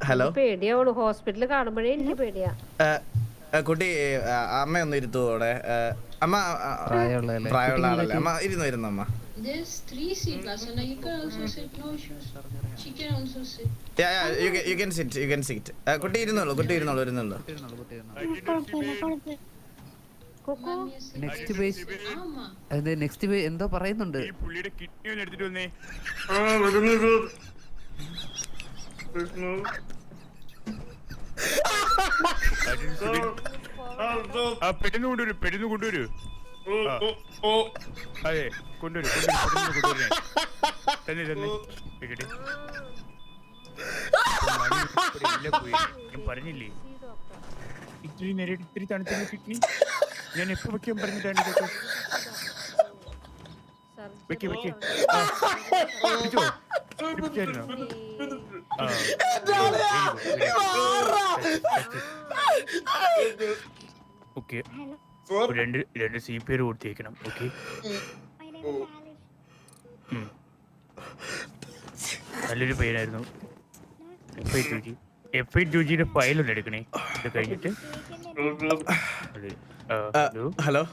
Hello പേടിയാവണു, ഹോസ്പിറ്റലിൽ കാണുമ്പോഴേ എനിക്ക് പേടിയാ. കുട്ടി അമ്മയൊന്ന് ഇരുത്തു അവിടെ. അമ്മ പ്രായമുള്ള ആളല്ലേ? അമ്മ ഇരുന്നു അമ്മ. There's 3 seats, Lasana. You can also sit. No issues. She can also sit. Yeah, you can sit. കുട്ടി ഇരുന്നോളൂ. നെക്സ്റ്റ് എന്തോ പറയുന്നുണ്ട്. പുള്ളിയുടെ കിഡ്നി ഒന്ന് എടുത്തിട്ട് വന്നേ. പെട്ടെന്ന് കൊണ്ടുവരൂ. അതെ കൊണ്ടുവരൂ. തന്നെ ഞാൻ പറഞ്ഞില്ലേ ഇത്തിരി നേരെ ഇത്തിരി തണുത്തുള്ള കിഡ്നി ഞാൻ എപ്പോ വെക്കാൻ പറഞ്ഞിട്ടാണ് ഇതൊക്കെ. വെക്ക് വെക്ക്. പിടിച്ചോ? പിടിച്ചായിരുന്നോ? ആ, ഓക്കെ. രണ്ട് CPR കൊടുത്തേക്കണം. ഓക്കെ. നല്ലൊരു പെയിനായിരുന്നു. FI2Gയുടെ ഫയലൊന്നും എടുക്കണേ ഇത് കഴിഞ്ഞിട്ട്. ഹലോ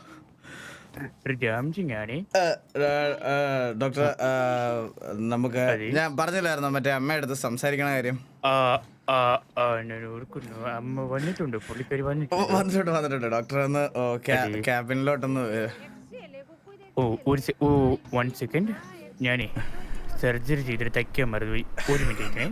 ജാംജിങ് ഡോക്ടർ, നമുക്ക് ഞാൻ പറഞ്ഞില്ലായിരുന്നോ മറ്റേ അമ്മയുടെ അടുത്ത് സംസാരിക്കണ കാര്യം? ഓർക്കുന്നു. അമ്മ വന്നിട്ടുണ്ട്, പുള്ളിക്കാരി വന്നിട്ടുണ്ട്. വന്നിട്ടുണ്ട് ഡോക്ടർ. ഒന്ന് ക്യാബിനിലോട്ടൊന്ന്. ഓ 1 സെക്കൻഡ്. ഞാനേ സർജറി ചെയ്തിട്ട് തയ്ക്കാൻ മറന്നുപോയി. 1 മിനിറ്റ്.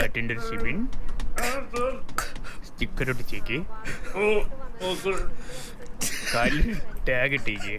അറ്റൻഡർ ഷിബിൻ സ്റ്റിക്കർ ഒട്ടിച്ചേക്ക്. കാലിൽ ടാഗ് ഇട്ടേക്ക്.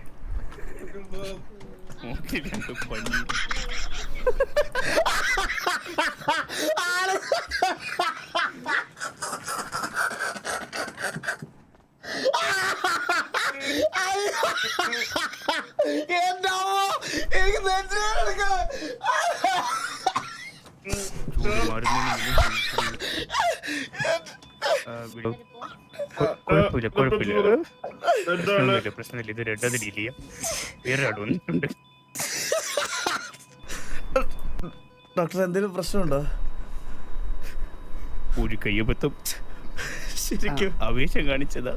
പഞ്ഞി പ്രശ്നമില്ല. ഇത് രണ്ടാമത് ഡീൽ ചെയ്യാം. വേറെ ആട് വന്നിട്ടുണ്ട്. ഡോക്ടർ എന്തെങ്കിലും പ്രശ്നമുണ്ടോ? ഒരു കയ്യബദ്ധം. ശരിക്കും ആവേശം കാണിച്ചതാ.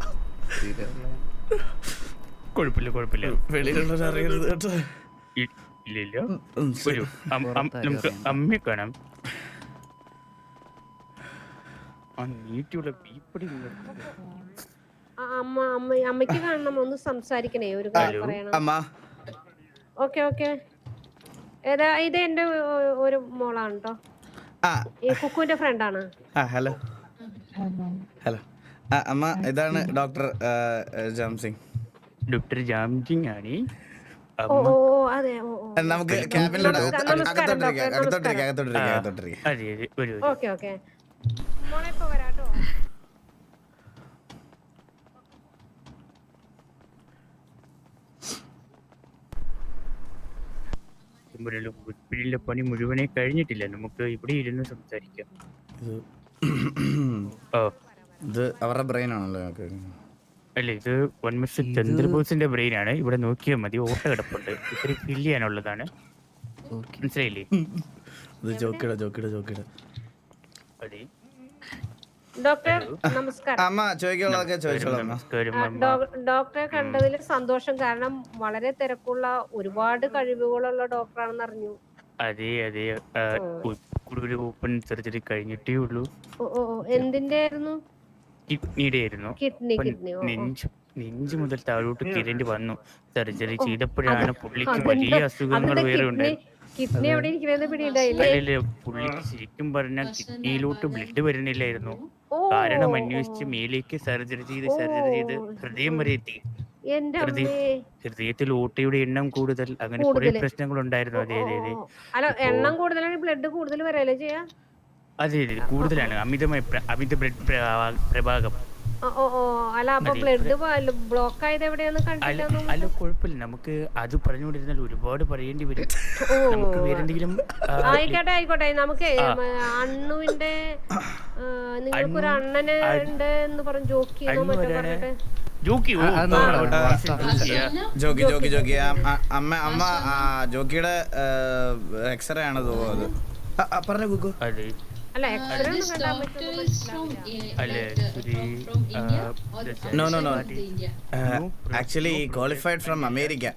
കുഴപ്പമില്ല. വെളിയിലുള്ളവർ അറിയരുത് കേട്ടോ. ഇല്ല. നമുക്ക് അമ്മയെ കാണാം. നീട്ടിയുള്ള ബീപ്പടി അമ്മയ്ക്ക് കാണണം, ഒന്ന് സംസാരിക്കണേ, ഒരു കാര്യം പറയണം. അമ്മ. ഓക്കെ. ഏതാ ഇത്? എന്റെ ഒരു മോളാണ് കേട്ടോ, ഈ കുക്കുവിന്റെ ഫ്രണ്ടാണ്. ഹലോ അമ്മ, ഇതാണ് ഡോക്ടർ ജാംസിംഗ്. ഡോക്ടർ ജാംസിംഗ് ആണ്. ഓ അതെ. നമുക്ക് ക്യാബിനിലോട്ട് അകത്തോട്ടിരിക്കാം. അതെ. ഓക്കെ. മോളെ ഇപ്പൊ വരാട്ടോ. ഹോസ്പിറ്റലിലെ പണി മുഴുവനെ കഴിഞ്ഞിട്ടില്ല. നമുക്ക് ഇവിടെ ഇരുന്ന് സംസാരിക്കാം. ഇത് അവരുടെ ബ്രെയിൻ ആണല്ലോ. അല്ല, ഇത് മിസ്റ്റർ ചന്ദ്രബോസിന്റെ ബ്രെയിൻ ആണ്. ഇവിടെ നോക്കിയാൽ മതി, ഓട്ട കിടപ്പുണ്ട്. ഇത്തിരി ഫില്ല് ചെയ്യാനുള്ളതാണ്. മനസ്സിലായില്ലേ? ഇത് ജോക്കിയുടെ. അതെ ഡോക്ടർ നമസ്കാരം. അമ്മ ചോദിക്കാനുള്ളതൊക്കെ ചോദിച്ചോളാം. ഡോക്ടറെ കണ്ടതിൽ സന്തോഷം. കാരണം വളരെ തിരക്കുള്ള, ഒരുപാട് കഴിവുകളുള്ള ഡോക്ടറാണെന്ന് അറിഞ്ഞു. അതെ. ഒരു ഓപ്പൺ സർജറി കഴിഞ്ഞിട്ടേ ഉള്ളൂ. എന്തിന്റെ ആയിരുന്നു? കിഡ്നിയുടെ ആയിരുന്നു. നെഞ്ച് മുതൽ താഴോട്ട് കിരണ്ടി വന്നു. സർജറി ചെയ്തപ്പോഴാണ് പുള്ളിക്ക് വലിയ അസുഖങ്ങൾ വേറെ ഉണ്ട്. കിഡ്നി എവിടെ ഇരിക്കുന്നത് പിടിയില്ല. പുള്ളിക്ക് ശരിക്കും പറഞ്ഞാൽ കിഡ്നിയിലോട്ട് ബ്ലഡ് വരുന്നില്ലായിരുന്നു. കാരണം അന്വേഷിച്ച് മേലേക്ക് സർജറി ചെയ്ത് ഹൃദയം വരെ എത്തി. ഹൃദയത്തിൽ ഓട്ടയുടെ എണ്ണം കൂടുതൽ, അങ്ങനെ കുറെ പ്രശ്നങ്ങൾ ഉണ്ടായിരുന്നു. അതെ. എണ്ണം കൂടുതലാണ്, ബ്ലഡ് കൂടുതൽ വരല്ലേ ചെയ്യാ? അതെ കൂടുതലാണ്. അമിത ബ്ലഡ് പ്രഭാഗം. അല്ല, അപ്പൊ ബ്ലഡ് ബ്ലോക്ക് ആയത് എവിടെയാന്ന് കണ്ടില്ല. അല്ല, കുഴപ്പമില്ല. നമുക്ക് അത് പറഞ്ഞുകൊണ്ടിരുന്നാൽ ഒരുപാട് പറയേണ്ടി വരും. നമുക്ക് വേറെന്തെങ്കിലും ആയിക്കോട്ടെ. നമുക്ക് അണ്ണുവിന്റെ നിങ്ങൾക്കൊരു അണ്ണന് ഉണ്ട് എന്ന് പറഞ്ഞു ജോക്കിന്നോ മറ്റോ പറഞ്ഞിട്ട്. ജോക്കി അമ്മ ജോക്കിയുടെ എക്സ്റേ ആണ് തോന്നുന്നത്. പറഞ്ഞ കുക്കു. അതെ. അല്ല, x-ray This doctor is from India or the No. Actually, he qualified from America.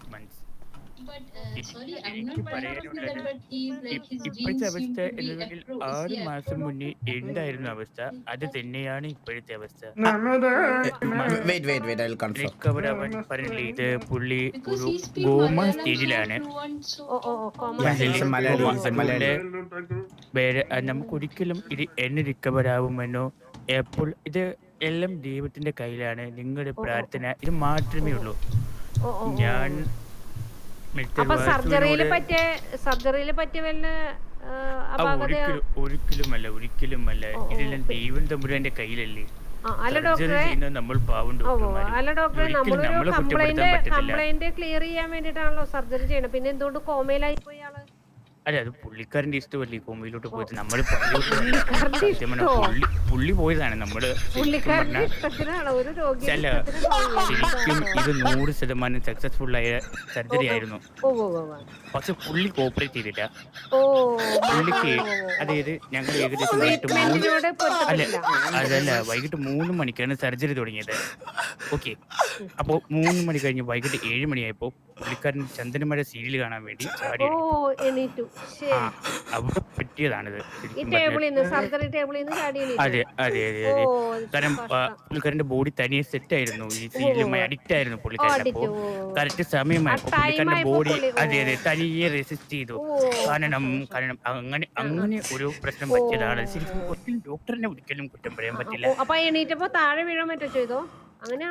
but sorry, I'm not പറയാനുള്ളത് that, but he's like his ഇപ്പോഴത്തെ dreams അവസ്ഥ seem to be എന്നുണ്ടെങ്കിൽ approached. 6 മാസം മുന്നേ എന്തായിരുന്നു അവസ്ഥ അത് തന്നെയാണ് ഇപ്പോഴത്തെ അവസ്ഥ. Wait I will confirm. Recover ആവാൻ പറഞ്ഞില്ലേ, ഇത് പുള്ളി Because ഒരു he speaks ഗോമ Malayalam so സ്റ്റേജിലാണ്. fluent, so Malayali. വേറെ നമുക്ക് ഒരിക്കലും ഇത് എന്ന് റിക്കവർ ആവുമെന്നോ എപ്പോൾ ഇത് എല്ലാം ദൈവത്തിന്റെ കയ്യിലാണ്. നിങ്ങളുടെ പ്രാർത്ഥന ഇത് മാത്രമേ ഉള്ളൂ. ഞാൻ മിസ്റ്റർ അപ്പൊ സർജറിയിൽ വാസുവിനോട് പറ്റിയ വല്ല അപാകതയോ? ഒരിക്കലുമല്ല. ഇതെല്ലാം ദൈവം തമ്പുരാന്റെ കയ്യിലല്ലേ. അല്ല സർജറി ഡോക്ടറെ, ചെയ്യുന്നത് നമ്മൾ പാവം ഡോക്ടർമാരും. അല്ല ഡോക്ടറെ, ഒരിക്കലും നമ്മളെ നമ്മളൊരു കുറ്റപ്പെടുത്താൻ പറ്റത്തില്ല. കംപ്ലൈന്റ് ക്ലിയർ ചെയ്യാൻ വേണ്ടിട്ടാണല്ലോ സർജറി ചെയ്യണം. പിന്നെ എന്തുകൊണ്ട് കോമയിലായി പോയി ആള്? അല്ല അത് പുള്ളിക്കാരന്റെ ഇഷ്ടമല്ലേ കോമയിലോട്ട് പോയിട്ട്. നമ്മള് പുള്ളിക്കാരന്റെ പുള്ളി പോയതാണ്. നമ്മള് പുള്ളിക്കാരന്റെ ഇഷ്ടത്തിനാണ് ഒരു രോഗി ശരിക്കും ഇത് 100% സക്സസ്ഫുൾ ആയ സർജറി ആയിരുന്നു. പക്ഷെ പുള്ളി കോപ്പറേറ്റ് ചെയ്തില്ല. പുള്ളിക്ക് അതായത് ഞങ്ങൾ ഏകദേശം വൈകിട്ട് 3 മണിക്കാണ് സർജറി തുടങ്ങിയത്. ഓക്കെ, അപ്പോ 3 മണി കഴിഞ്ഞ് വൈകിട്ട് 7 മണിയായപ്പോ പുള്ളിക്കാരൻ ചന്ദനമഴ സീരിയൽ കാണാൻ വേണ്ടി ചാടി അവിടെ പറ്റിയതാണിത്. അതെ അതെ അതെ അതെ. കാരണം പുള്ളിക്കാരന്റെ ബോഡി തനിയെ സെറ്റ് ആയിരുന്നു. ഈ സീരിയലുമായി അഡിക്റ്റ് ആയിരുന്നു പുള്ളിക്കാരൻ. അപ്പോ കറക്റ്റ് സമയമായപ്പോ പുള്ളിക്കാരന്റെ ബോഡി അതെ അതെ തനിയെ റെസിസ്റ്റ് ചെയ്തു. കാരണം അങ്ങനെ ഒരു പ്രശ്നം പറ്റിയതാണ്. ശരിക്കും ഒരിക്കലും ഡോക്ടറിനെ ഒരിക്കലും കുറ്റം പറയാൻ പറ്റില്ല.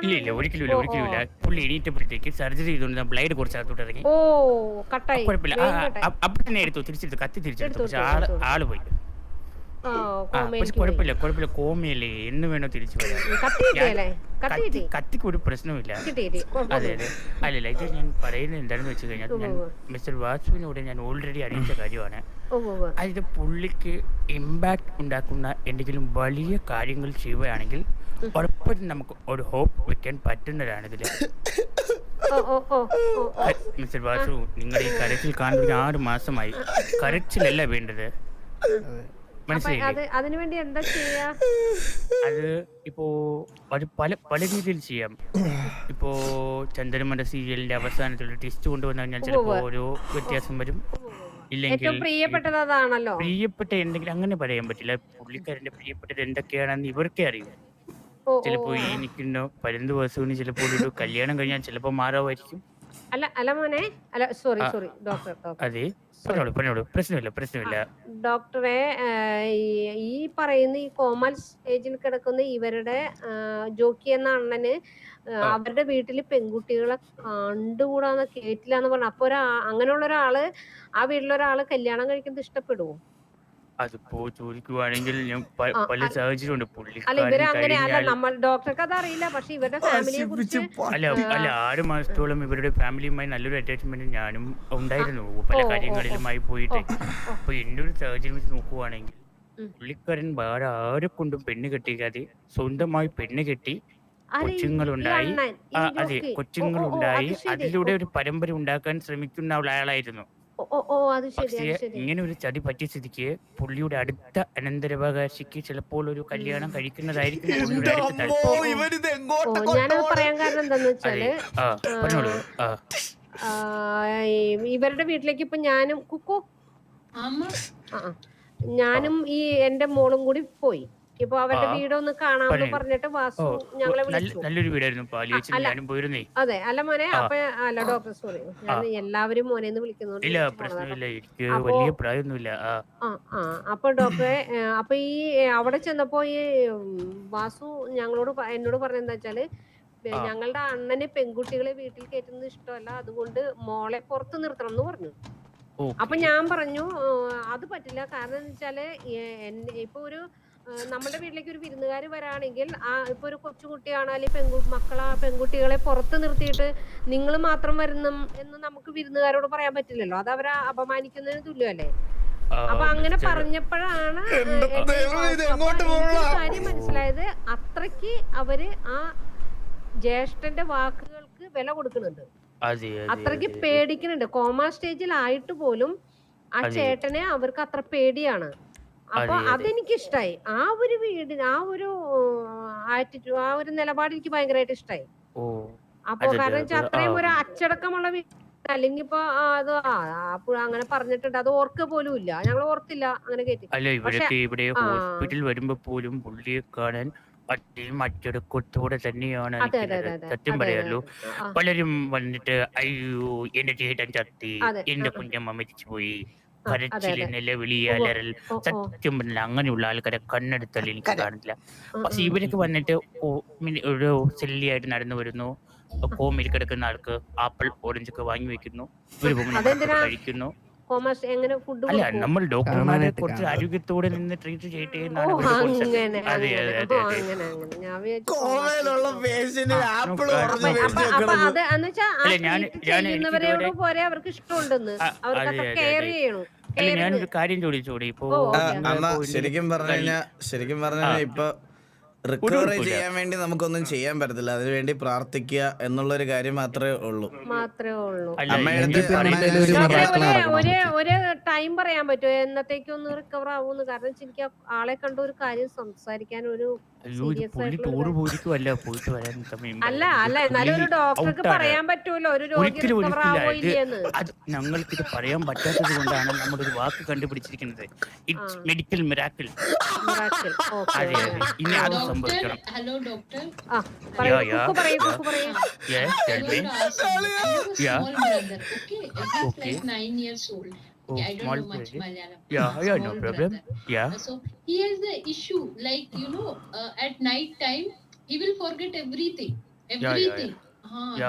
ഇല്ല ഒരിക്കലും പുള്ളി എണീറ്റപ്പോഴത്തേക്ക് സർജറി ചെയ്തുകൊണ്ട് ബ്ലൈഡ് കുറച്ച് അകത്തോട്ട് ഇറങ്ങി. കുഴപ്പമില്ല, അപ്പൊ തന്നെ തിരിച്ചെടുത്തു, കത്തി തിരിച്ചെടുത്തു. പക്ഷെ ആള് പോയി. പക്ഷെ കുഴപ്പമില്ല, കോമയല്ലേ, എന്ന് വേണോ തിരിച്ചു വരാം. കത്തിക്ക് ഒരു പ്രശ്നമില്ല. അതെ അതെ. അല്ലല്ല, ഇത് ഞാൻ പറയുന്നത് എന്താണെന്ന് വെച്ച് കഴിഞ്ഞാൽ ഞാൻ മിസ്റ്റർ വാസുവിനോട് ഞാൻ ഓൾറെഡി അറിയിച്ച കാര്യമാണ്. അതായത് പുള്ളിക്ക് ഇമ്പാക്ട് ഉണ്ടാക്കുന്ന എന്തെങ്കിലും വലിയ കാര്യങ്ങൾ ചെയ്യുകയാണെങ്കിൽ ഉറപ്പായിട്ടും നമുക്ക് ഒരു ഹോപ്പ് വെക്കാൻ പറ്റുന്നതാണിതിൽ. മിസ്റ്റർ വാസു, നിങ്ങളുടെ ഈ കരച്ചിൽ കാണുന്ന 6 മാസമായി. കരച്ചിലല്ല വേണ്ടത്, മനസ്സിലായില്ലേ? അത് ഇപ്പോ അത് പല രീതിയിൽ ചെയ്യാം. ഇപ്പോ ചന്ദ്രമണ്ഡ സീരിയലിന്റെ അവസാനത്തിൽ ടെസ്റ്റ് കൊണ്ടുവന്നു കഴിഞ്ഞാൽ ചിലപ്പോ ഒരു വ്യത്യാസം വരും. ഇല്ലെങ്കിൽ പ്രിയപ്പെട്ട എന്തെങ്കിലും അങ്ങനെ പറയാൻ പറ്റില്ല. പുള്ളിക്കാരന്റെ പ്രിയപ്പെട്ടത് എന്തൊക്കെയാണെന്ന് ഇവർക്കേ അറിയൂ. ചിലപ്പോ ഈ നിൽക്കുന്ന പരുന്ത് വാസുവിന് ചിലപ്പോൾ ഒരു കല്യാണം കഴിഞ്ഞാൽ ചിലപ്പോ മാറാമായിരിക്കും. അതെ, പറഞ്ഞോളൂ, പ്രശ്നമില്ല. ഡോക്ടറെ, ഈ പറയുന്ന ഈ കോമൽ സ്റ്റേജിൽ കിടക്കുന്ന ഇവരുടെ ജോക്കി എന്ന അണ്ണന് അവരുടെ വീട്ടില് പെൺകുട്ടികളെ കണ്ടുകൂടാന്ന് കേട്ടില്ലാന്ന് പറഞ്ഞു. അപ്പൊ അങ്ങനെയുള്ള ഒരാള് ആ വീട്ടിലൊരാള് കല്യാണം കഴിക്കുന്നത് ഇഷ്ടപ്പെടുവോ? അതിപ്പോ ചോദിക്കുവാണെങ്കിൽ ഞാൻ പല സാഹചര്യമുണ്ട്. അല്ല ഇവര് അങ്ങനെ അല്ല, നമ്മൾ ഡോക്ടർക്ക് അത് അറിയില്ല. പക്ഷെ ഇവരുടെ ഫാമിലിയെ കുറിച്ച് അല്ല 6 മാസത്തോളം ഇവരുടെ ഫാമിലിയുമായി നല്ലൊരു അറ്റാച്ച്മെന്റ് ഞാനും ഉണ്ടായിരുന്നു, പല കാര്യങ്ങളിലുമായി പോയിട്ട്. അപ്പൊ എന്റെ ഒരു സാഹചര്യം വെച്ച് നോക്കുവാണെങ്കിൽ പുള്ളിക്കാരൻ വേറെ ആരെ കൊണ്ടും പെണ്ണ് കെട്ടിക്കാതെ സ്വന്തമായി പെണ്ണ് കെട്ടി കൊച്ചുങ്ങളുണ്ടായി. അതെ, കൊച്ചുങ്ങളുണ്ടായി അതിലൂടെ ഒരു പരമ്പര ഉണ്ടാക്കാൻ ശ്രമിക്കുന്ന ആളായിരുന്നു. പക്ഷേ ഇങ്ങനെ ഒരു ചതി പറ്റിയ സ്ഥിതിക്ക് പുള്ളിയുടെ അടുത്ത അനന്തരാവകാശിക്ക് ചിലപ്പോൾ ഒരു കല്യാണം കഴിക്കുന്നതായിരിക്കും പുള്ളിയുടെ അടുത്ത താല്പര്യം. ഞാനത് പറയാൻ കാരണം എന്താന്ന് വെച്ചാല്, ഇവരുടെ വീട്ടിലേക്ക് ഇപ്പൊ ഞാനും ഞാനും ഈ എന്റെ മോളും കൂടി പോയി. ഇപ്പൊ അവരുടെ വീടൊന്ന് കാണാമെന്ന് പറഞ്ഞിട്ട് വാസു ഞങ്ങളെ വിളിച്ചു. നല്ലൊരു വീടായിരുന്നു, ഞാനും പോയിരുന്നേ. അതെ, അല്ല മോനെ, അല്ല ഡോക്ടർ, സോറി, ഞാൻ എല്ലാവരും മോനെന്ന് വിളിക്കുന്നുണ്ട്. ഇല്ല, പ്രശ്നമില്ല, എനിക്ക് വലിയ പ്രായമൊന്നുമില്ല. അപ്പൊ ഡോക്ടറെ, അപ്പൊ ഈ അവിടെ ചെന്നപ്പോ ഈ വാസു എന്നോട് പറഞ്ഞെന്താ വെച്ചാല്, ഞങ്ങളുടെ അണ്ണന് പെൺകുട്ടികളെ വീട്ടിൽ കയറ്റുന്നത് ഇഷ്ടമല്ല, അതുകൊണ്ട് മോളെ പുറത്ത് നിർത്തണം എന്ന് പറഞ്ഞു. അപ്പൊ ഞാൻ പറഞ്ഞു അത് പറ്റില്ല. കാരണം എന്താ വെച്ചാല് ഇപ്പൊ ഒരു നമ്മുടെ വീട്ടിലേക്ക് ഒരു വിരുന്നുകാർ വരാണെങ്കിൽ ഇപ്പൊ ഒരു കൊച്ചുകുട്ടിയാണ്, അല്ലെങ്കിൽ പെൺകുട്ടികളെ പുറത്ത് നിർത്തിയിട്ട് നിങ്ങൾ മാത്രം വരുന്ന എന്ന് നമുക്ക് വിരുന്നുകാരോട് പറയാൻ പറ്റില്ലല്ലോ. അത് അവരെ അപമാനിക്കുന്നതിന് തുല്യമല്ലേ. അപ്പൊ അങ്ങനെ പറഞ്ഞപ്പോഴാണ് കാര്യം മനസ്സിലായത്. അത്രയ്ക്ക് അവര് ആ ജ്യേഷ്ഠന്റെ വാക്കുകൾക്ക് വില കൊടുക്കുന്നുണ്ട്, അത്രയ്ക്ക് പേടിക്കുന്നുണ്ട്. കോമ സ്റ്റേജിലായിട്ട് പോലും ആ ചേട്ടനെ അവർക്ക് അത്ര പേടിയാണ്. അപ്പൊ അതെനിക്ക് ഇഷ്ടായി. ആ ഒരു വീടിന് ആ ഒരു ആറ്റിറ്റ്യൂഡ്, ആ ഒരു നിലപാട് എനിക്ക് ഭയങ്കരമായിട്ട് ഇഷ്ടായി. അപ്പൊ കാരണം വെച്ചാൽ അത്രയും ഒരു അച്ചടക്കമുള്ള അല്ലെങ്കിൽ ഇപ്പൊ അത് അങ്ങനെ പറഞ്ഞിട്ടുണ്ട്, അത് ഓർക്ക പോലും ഇല്ല, ഞങ്ങൾ ഓർത്തില്ല അങ്ങനെ കേട്ടി. അല്ല ഇവരൊക്കെ ഇവിടെ ഹോസ്പിറ്റൽ വരുമ്പോ പോലും പുള്ളിയെ കാണാൻ അത്രയും അച്ചടക്കത്തോടെ തന്നെയാണ് നിൽക്കുന്നത്. സത്യം പറയാലോ, പലരും വന്നിട്ട് അയ്യോ എന്റെ ചേട്ടൻ ചത്തി, എന്റെ കുഞ്ഞമ്മ മരിച്ചുപോയി, കരച്ചില്, നിലവിളി, അലറൽ, സത്യം പറഞ്ഞില്ല അങ്ങനെയുള്ള ആൾക്കാരെ കണ്ണെടുത്താൽ എനിക്ക് കാണില്ല. പക്ഷെ ഇവരൊക്കെ വന്നിട്ട് ഒരു ശല്യായിട്ട് നടന്നു വരുന്നു. കോമിൽ കിടക്കുന്ന ആൾക്ക് ആപ്പിൾ ഓറഞ്ച് ഒക്കെ വാങ്ങി വെക്കുന്നു, കഴിക്കുന്നു. അല്ല നമ്മൾ ഡോക്ടർമാരെ കുറച്ച് ആരോഗ്യത്തോടെ നിന്ന് ട്രീറ്റ് ചെയ്യട്ടെ എന്നാണ്. അതെ അതെ അതെ ഞാനൊരു കാര്യം ചോദിച്ചോടെ. ഇപ്പൊ ശരിക്കും പറഞ്ഞാ ഇപ്പൊ റിക്കവറി ചെയ്യാൻ വേണ്ടി നമുക്കൊന്നും ചെയ്യാൻ പറ്റത്തില്ല, അതിനുവേണ്ടി പ്രാർത്ഥിക്കുക എന്നുള്ളൊരു കാര്യം മാത്രമേ ഉള്ളൂ. ഒരു ടൈം പറയാൻ പറ്റുമോ എന്നത്തേക്കൊന്ന് റിക്കവർ ആവൂന്ന്? കാരണം എനിക്ക് ആളെ കണ്ട ഒരു കാര്യം സംസാരിക്കാൻ ഒരു അല്ല എന്നാലും ഒരു ഡോക്ടർക്ക് പറയാൻ പറ്റൂലോ ഒരു രോഗി റിക്കവർ ആവോ ഇല്ലെന്ന്. ഞങ്ങൾക്കിത് പറയാൻ പറ്റാത്തത് കൊണ്ടാണ് നമ്മളൊരു വാക്ക് കണ്ടുപിടിച്ചിരിക്കുന്നത്, ഇറ്റ്സ് മെഡിക്കൽ മിറാക്കിൾ. അതെ അതെ, ഇനി അത് സംഭവിക്കണം. Hello, doctor. Yes, tell me. Small brother. Okay, he's like 9 years old. Okay, I don't know much Malayalam. Yeah, no problem. Yeah. So he has the issue, like at night time he will forget everything. Everything.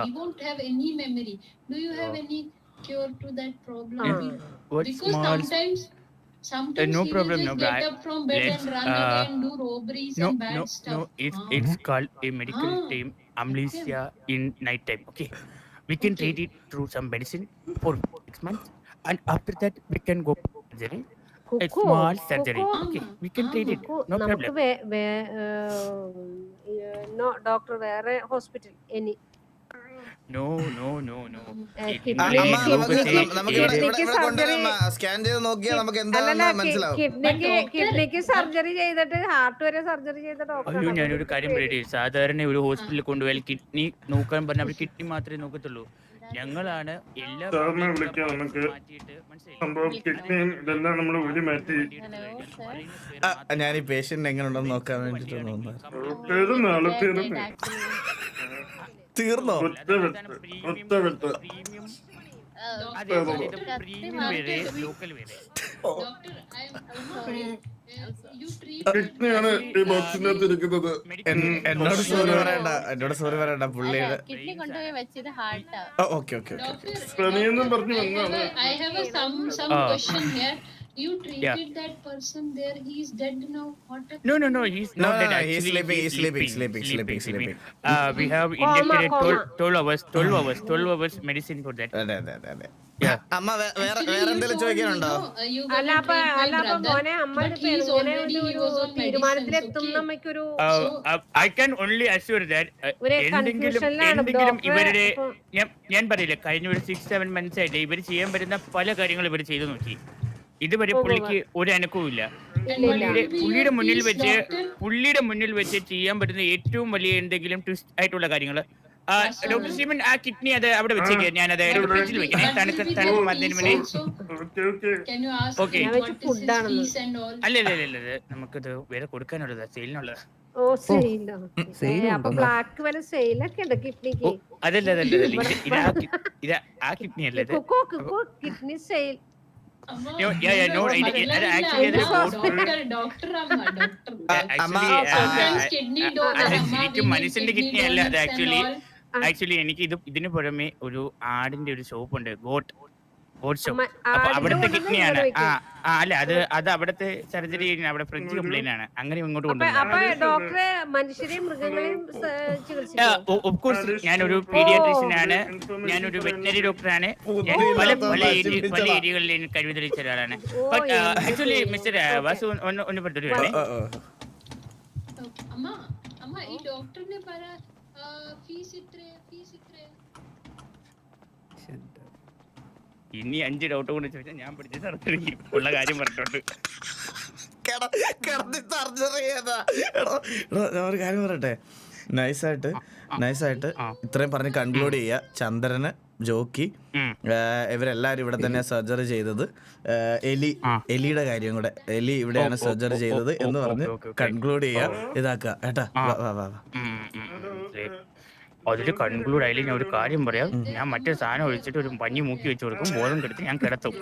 He won't have any memory. Do you have any cure to that problem? Because sometimes no he problem, will just get up from bed and run away and do robberies and bad stuff. It's called a medical term, amnesia in night time. Okay, we can treat it through some medicine for 6 months, and after that we can go surgery. A small surgery. Okay, we can treat it. No problem. No doctor, വേറെ hospital any? No. സ്കാൻ ചെയ്ത് നോക്കിയാൽ നമുക്ക് എന്താണെന്ന് മനസ്സിലാവും. കിഡ്നിക്ക് സർജറി ചെയ്തിട്ട് ഹാർട്ട് വരെ സർജറി ചെയ്ത ഡോക്ടർ. അയ്യോ ഞാനൊരു കാര്യം പറയട്ടെ, സാധാരണ ഒരു ഹോസ്പിറ്റലിൽ കൊണ്ടുപോയാൽ കിഡ്നി നോക്കാൻ പറഞ്ഞാൽ അവർ കിഡ്നി മാത്രമേ നോക്കത്തുള്ളൂ. ഞങ്ങളാണ് എല്ലാ ഞാൻ ഈ പേഷ്യന്റ് എങ്ങനെ ഉണ്ടെന്ന് നോക്കാൻ വേണ്ടിട്ട് തീർന്നോ? എന്നോട് സോറി പറയണ്ട പുള്ളിയുടെ. Okay I have some question here. You treated that person there. He is dead now. No. He's not dead. He's sleeping. We have injected 12 hours medicine for that. അമ്മ വേറെ എന്തെങ്കിലും ചോദിക്കാനുണ്ടോ? I can only assure that എന്തെങ്കിലും ഇവരുടെ ഞാൻ പറയില്ല, കഴിഞ്ഞ ഒരു 6-7 months ആയിട്ട് ഇവർ ചെയ്യാൻ പറ്റുന്ന പല കാര്യങ്ങളും ഇവർ ചെയ്തു നോക്കി. ഇതുവരെ പുള്ളിക്ക് ഒരു അനക്കവും ഇല്ല. പുള്ളിയുടെ മുന്നിൽ വെച്ച് ചെയ്യാൻ പറ്റുന്ന ഏറ്റവും വലിയ എന്തെങ്കിലും ട്വിസ്റ്റ് ആയിട്ടുള്ള കാര്യങ്ങൾ. ഡോക്ടർ സ്റ്റീവൻ ആ കിഡ്നി അത് അവിടെ വെച്ചേക്ക്, ഞാൻ അത് ഫ്രിഡ്ജിൽ വെക്കണേ, തണുപ്പ് വന്നതിന് മുന്നേ. ഓക്കെ അല്ല നമുക്കത് വേറെ കൊടുക്കാനുള്ളതാ, സെയിലിനുള്ളതാ. അതല്ല ഇത് ആ കിഡ്നി അല്ല, ഇത് കിഡ്നി സെയിൽ. മനുഷ്യന്റെ കിഡ്നി അല്ല അത്. ആക്ച്വലി എനിക്ക് ഇതിന് പുറമെ ഒരു ആടിന്റെ ഒരു ഷോപ്പ് ഉണ്ട്, ഗോട്ട് ഷോപ്പ്. അപ്പൊ അവിടുത്തെ കിഡ്നിയാണ്. അല്ല അത് അവിടുത്തെ സർജറി അവിടെ ഫ്രിഡ്ജ് കംപ്ലൈന്റ് ആണ്, അങ്ങനെ ഇങ്ങോട്ട് കൊണ്ടുവന്നു. ഞാനൊരു പീഡിയാട്രീഷ്യൻ ആണ്, ഞാനൊരു വെറ്റിനറി ഡോക്ടറാണ്, ഞാൻ പല ഏരിയകളിൽ കഴിവ് തെളിയിച്ച ഒരാളാണ്. ആക്ച്വലി മിസ്റ്റർ വാസു ഒന്ന് പറഞ്ഞു വേണേ. ഇനി 5 ഡൗട്ട് കൊണ്ട് ചോദിച്ചാൽ ഞാൻ പഠിച്ച സർജറി ഉള്ള കാര്യം പറഞ്ഞിട്ടുണ്ട്. സർജറി ഞാൻ ഒരു കാര്യം പറയട്ടെ, നൈസായിട്ട് ഇത്രയും പറഞ്ഞ് കൺക്ലൂഡ് ചെയ്യുക. ചന്ദ്രന്, ജോക്കി, ഇവരെല്ലാരും ഇവിടെ തന്നെ സർജറി ചെയ്തത്. എലിയുടെ കാര്യം കൂടെ, എലി ഇവിടെയാണ് സർജറി ചെയ്തത് എന്ന് പറഞ്ഞ് കൺക്ലൂഡ് ചെയ്യുക. ഇതാക്കുക ഏട്ടാ. അതിൽ കൺക്ലൂഡ് ആയില്ലേ ഞാൻ ഒരു കാര്യം പറയാം. ഞാൻ മറ്റേ സാധനം ഒഴിച്ചിട്ട് ഒരു പഞ്ഞി മൂക്കി വെച്ച് കൊടുക്കും, ബോധം കെടുത്ത് ഞാൻ കിടത്തും.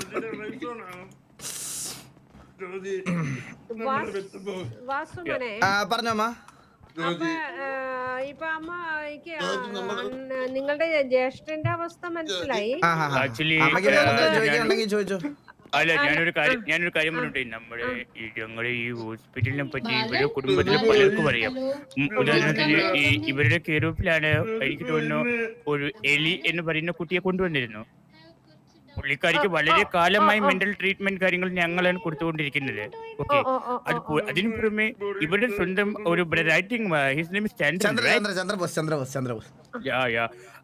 പറഞ്ഞോ അമ്മ. ഇപ്പൊ അമ്മ എനിക്ക് നിങ്ങളുടെ ജ്യേഷ്ഠന്റെ അവസ്ഥ മനസ്സിലായി. ആക്ച്വലി ചോദിച്ചോ. അല്ല, ഞാനൊരു കാര്യം പറഞ്ഞിട്ടേ, ഞങ്ങളുടെ ഈ ഹോസ്പിറ്റലിനെ പറ്റി ഇവരുടെ കുടുംബത്തിലെ പലർക്കും അറിയാം. ഉദാഹരണത്തിന് ഇവരുടെ കെയറോപ്പിലാണ് എനിക്ക് തോന്നുന്നു ഒരു എലി എന്ന് പറയുന്ന കുട്ടിയെ കൊണ്ടുവന്നിരുന്നു. പുള്ളിക്കാരിക്ക് വളരെ കാലമായി മെന്റൽ ട്രീറ്റ്മെന്റ് കാര്യങ്ങൾ ഞങ്ങളാണ് കൊടുത്തുകൊണ്ടിരിക്കുന്നത്. ഓക്കെ, അതിനു പുറമെ ഇവരുടെ സ്വന്തം ഒരു brother, I think his name is Chandrabose.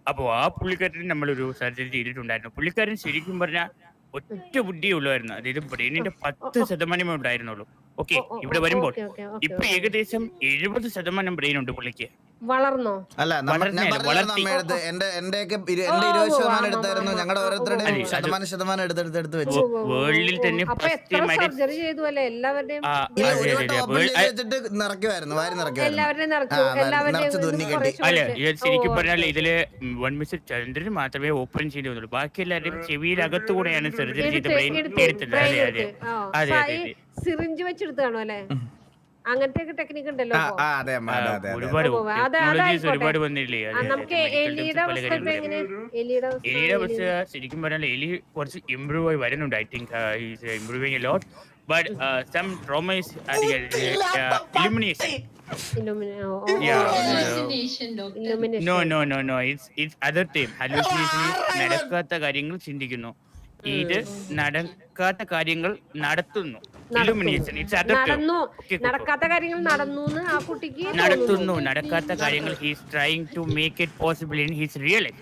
അപ്പോ ആ പുള്ളിക്കാരന് നമ്മളൊരു സർജറി ചെയ്തിട്ടുണ്ടായിരുന്നു. പുള്ളിക്കാരൻ ശരിക്കും പറഞ്ഞാൽ ഒറ്റ ബുദ്ധിയേ ഉള്ളായിരുന്നു. അതായത് ബ്രെയിനിന്റെ 10% ഉണ്ടായിരുന്നുള്ളൂ. ഓക്കെ, ഇവിടെ വരുമ്പോൾ ഇപ്പൊ ഏകദേശം 70% ബ്രെയിൻ ഉണ്ട് പുള്ളിക്ക്. വളർന്നോ? അല്ല, എന്റെ 20% എടുത്തായിരുന്നു. ഞങ്ങളുടെ ഓരോരുത്തരുടെയും ശതമാനം എടുത്ത് വെച്ചു. വേൾഡിൽ തന്നെ സർജറി ചെയ്തു അല്ലേ എല്ലാവരുടെയും? നിറയ്ക്കുമായിരുന്നു, വാരി അല്ല, ശരിക്കും പറഞ്ഞാൽ ഇതില് വൺ മിസ്റ്റർ ചന്ദ്രന് മാത്രമേ ഓപ്പൺ ചെയ്തു വന്നുള്ളൂ. ബാക്കി എല്ലാവരുടെയും ചെവിയിലകത്തുകൂടെയാണ് സർജറി ചെയ്ത് ബ്രെയിൻ എടുത്തത്. അതെ. സിറിഞ്ച് വെച്ചെടുത്താണോ അല്ലേ? അങ്ങനത്തെ ടെക്നിക്ക് ഉണ്ടല്ലോ. ഒരുപാട് വന്നില്ലേ. നമുക്ക് എലിയുടെ അവസ്ഥ എലിയുടെ അവസ്ഥ ശരിക്കും പറഞ്ഞാൽ എലി കുറച്ച് ഇമ്പ്രൂവ് ആയി വരുന്നുണ്ട്. I think improving a lot, but some trauma is illumination. No, it's other thing. Hallucination നടക്കാത്ത കാര്യങ്ങൾ ചിന്തിക്കുന്നു, ഇത് നടക്കാത്ത കാര്യങ്ങൾ നടത്തുന്നു. Illumination, it's other thing. നടക്കാത്ത കാര്യങ്ങൾ നടത്തുന്നു, നടക്കാത്ത കാര്യങ്ങൾ he is trying to make it possible in his real life.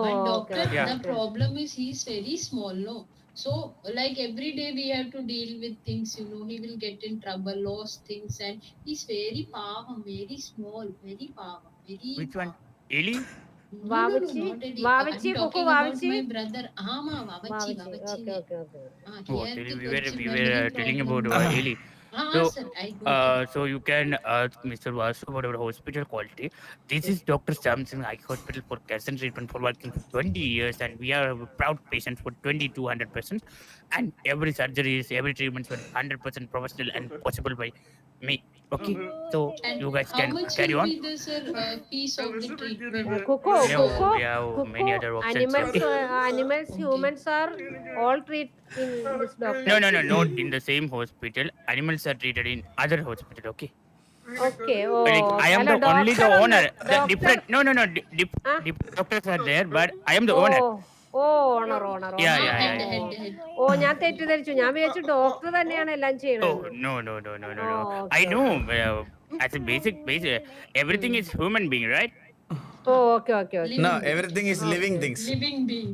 But doctor, the problem is he is very small, no? So like every day we have to deal with things, he will get in trouble, lost things, and he's very pavam, very small, very pavam, very. Which one? Eli? Vavichi, my brother. Vavichi. We were telling about Eli. So you can ask Mr. Vasu about our hospital quality. This is Dr. Samson Eye Hospital for cancer treatment for working for 20 years, and we are proud patients for 200%. And every surgery is, every treatment is 100% professional and possible by me. Okay, so and you guys can carry on. How much will be the piece of the treatment? We have many other options. Animals, humans are all treated in this doctor. No, not in the same hospital. Animals are treated in other hospital. Okay. Okay. Like, I am only the owner. The different. No. Different doctors are there, but I am the owner. Owner. Yeah. ഞാൻ തെറ്റിദ്ധരിച്ചു. ഞാൻ വിചാരിച്ചു ഡോക്ടർ തന്നെയാണ് എല്ലാം ചെയ്യുന്നത്. No. I know. As a basic, everything is human being, right? Okay. No, everything is living things. Living being.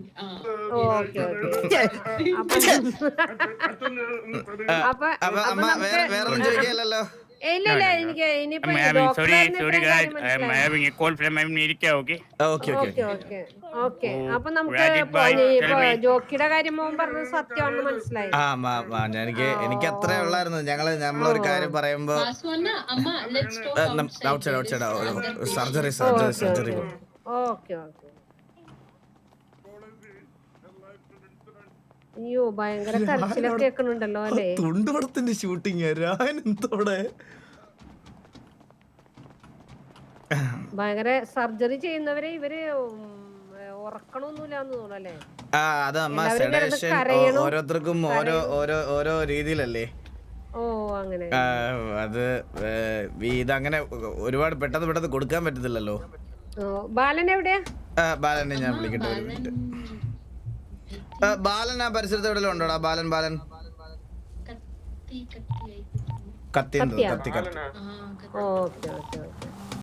Okay. അപ്പൊ അമ്മ വേറെ ഒന്നും ചോദിക്കാനല്ലോ. ഇല്ല എനിക്ക് ഇനിയിപ്പോ Sorry guys, I'm having a call from America. Okay. Okay. അപ്പൊ നമുക്ക് ജോക്കിയുടെ കാര്യം മോൻ പറഞ്ഞത് സത്യമാണെന്ന് മനസ്സിലായി. എനിക്ക് അത്രേ ഉള്ളായിരുന്നു. നമ്മളൊരു കാര്യം പറയുമ്പോ സർജറി. ഓക്കെ. അയ്യോ, ഭയങ്കര കരച്ചിലൊക്കെ കേൾക്കുന്നുണ്ടല്ലോ അല്ലേ? തുണ്ടുപടത്തിന്റെ ഷൂട്ടിങ് എന്തോടെ ഭയങ്കര സർജറി ചെയ്യുന്നവരെ ഇവര് ഉറക്കണമൊന്നുമില്ലാന്ന് തോന്നല്ലേ? അത് അമ്മ സെഡേഷൻ ഓരോരുത്തർക്കും ഓരോ രീതിയിലല്ലേ. അങ്ങനെ അത് ഇതങ്ങനെ ഒരുപാട് പെട്ടെന്ന് കൊടുക്കാൻ പറ്റത്തില്ലല്ലോ. ബാലൻ എവിടെയാ? ബാലനെ ഞാൻ വിളിക്കട്ടെ ഒരു മിനിറ്റ്. ബാലൻ ആ പരിസരത്ത് എവിടെ ഉണ്ടോടാ? ബാലൻ കത്തി. ഓക്കെ.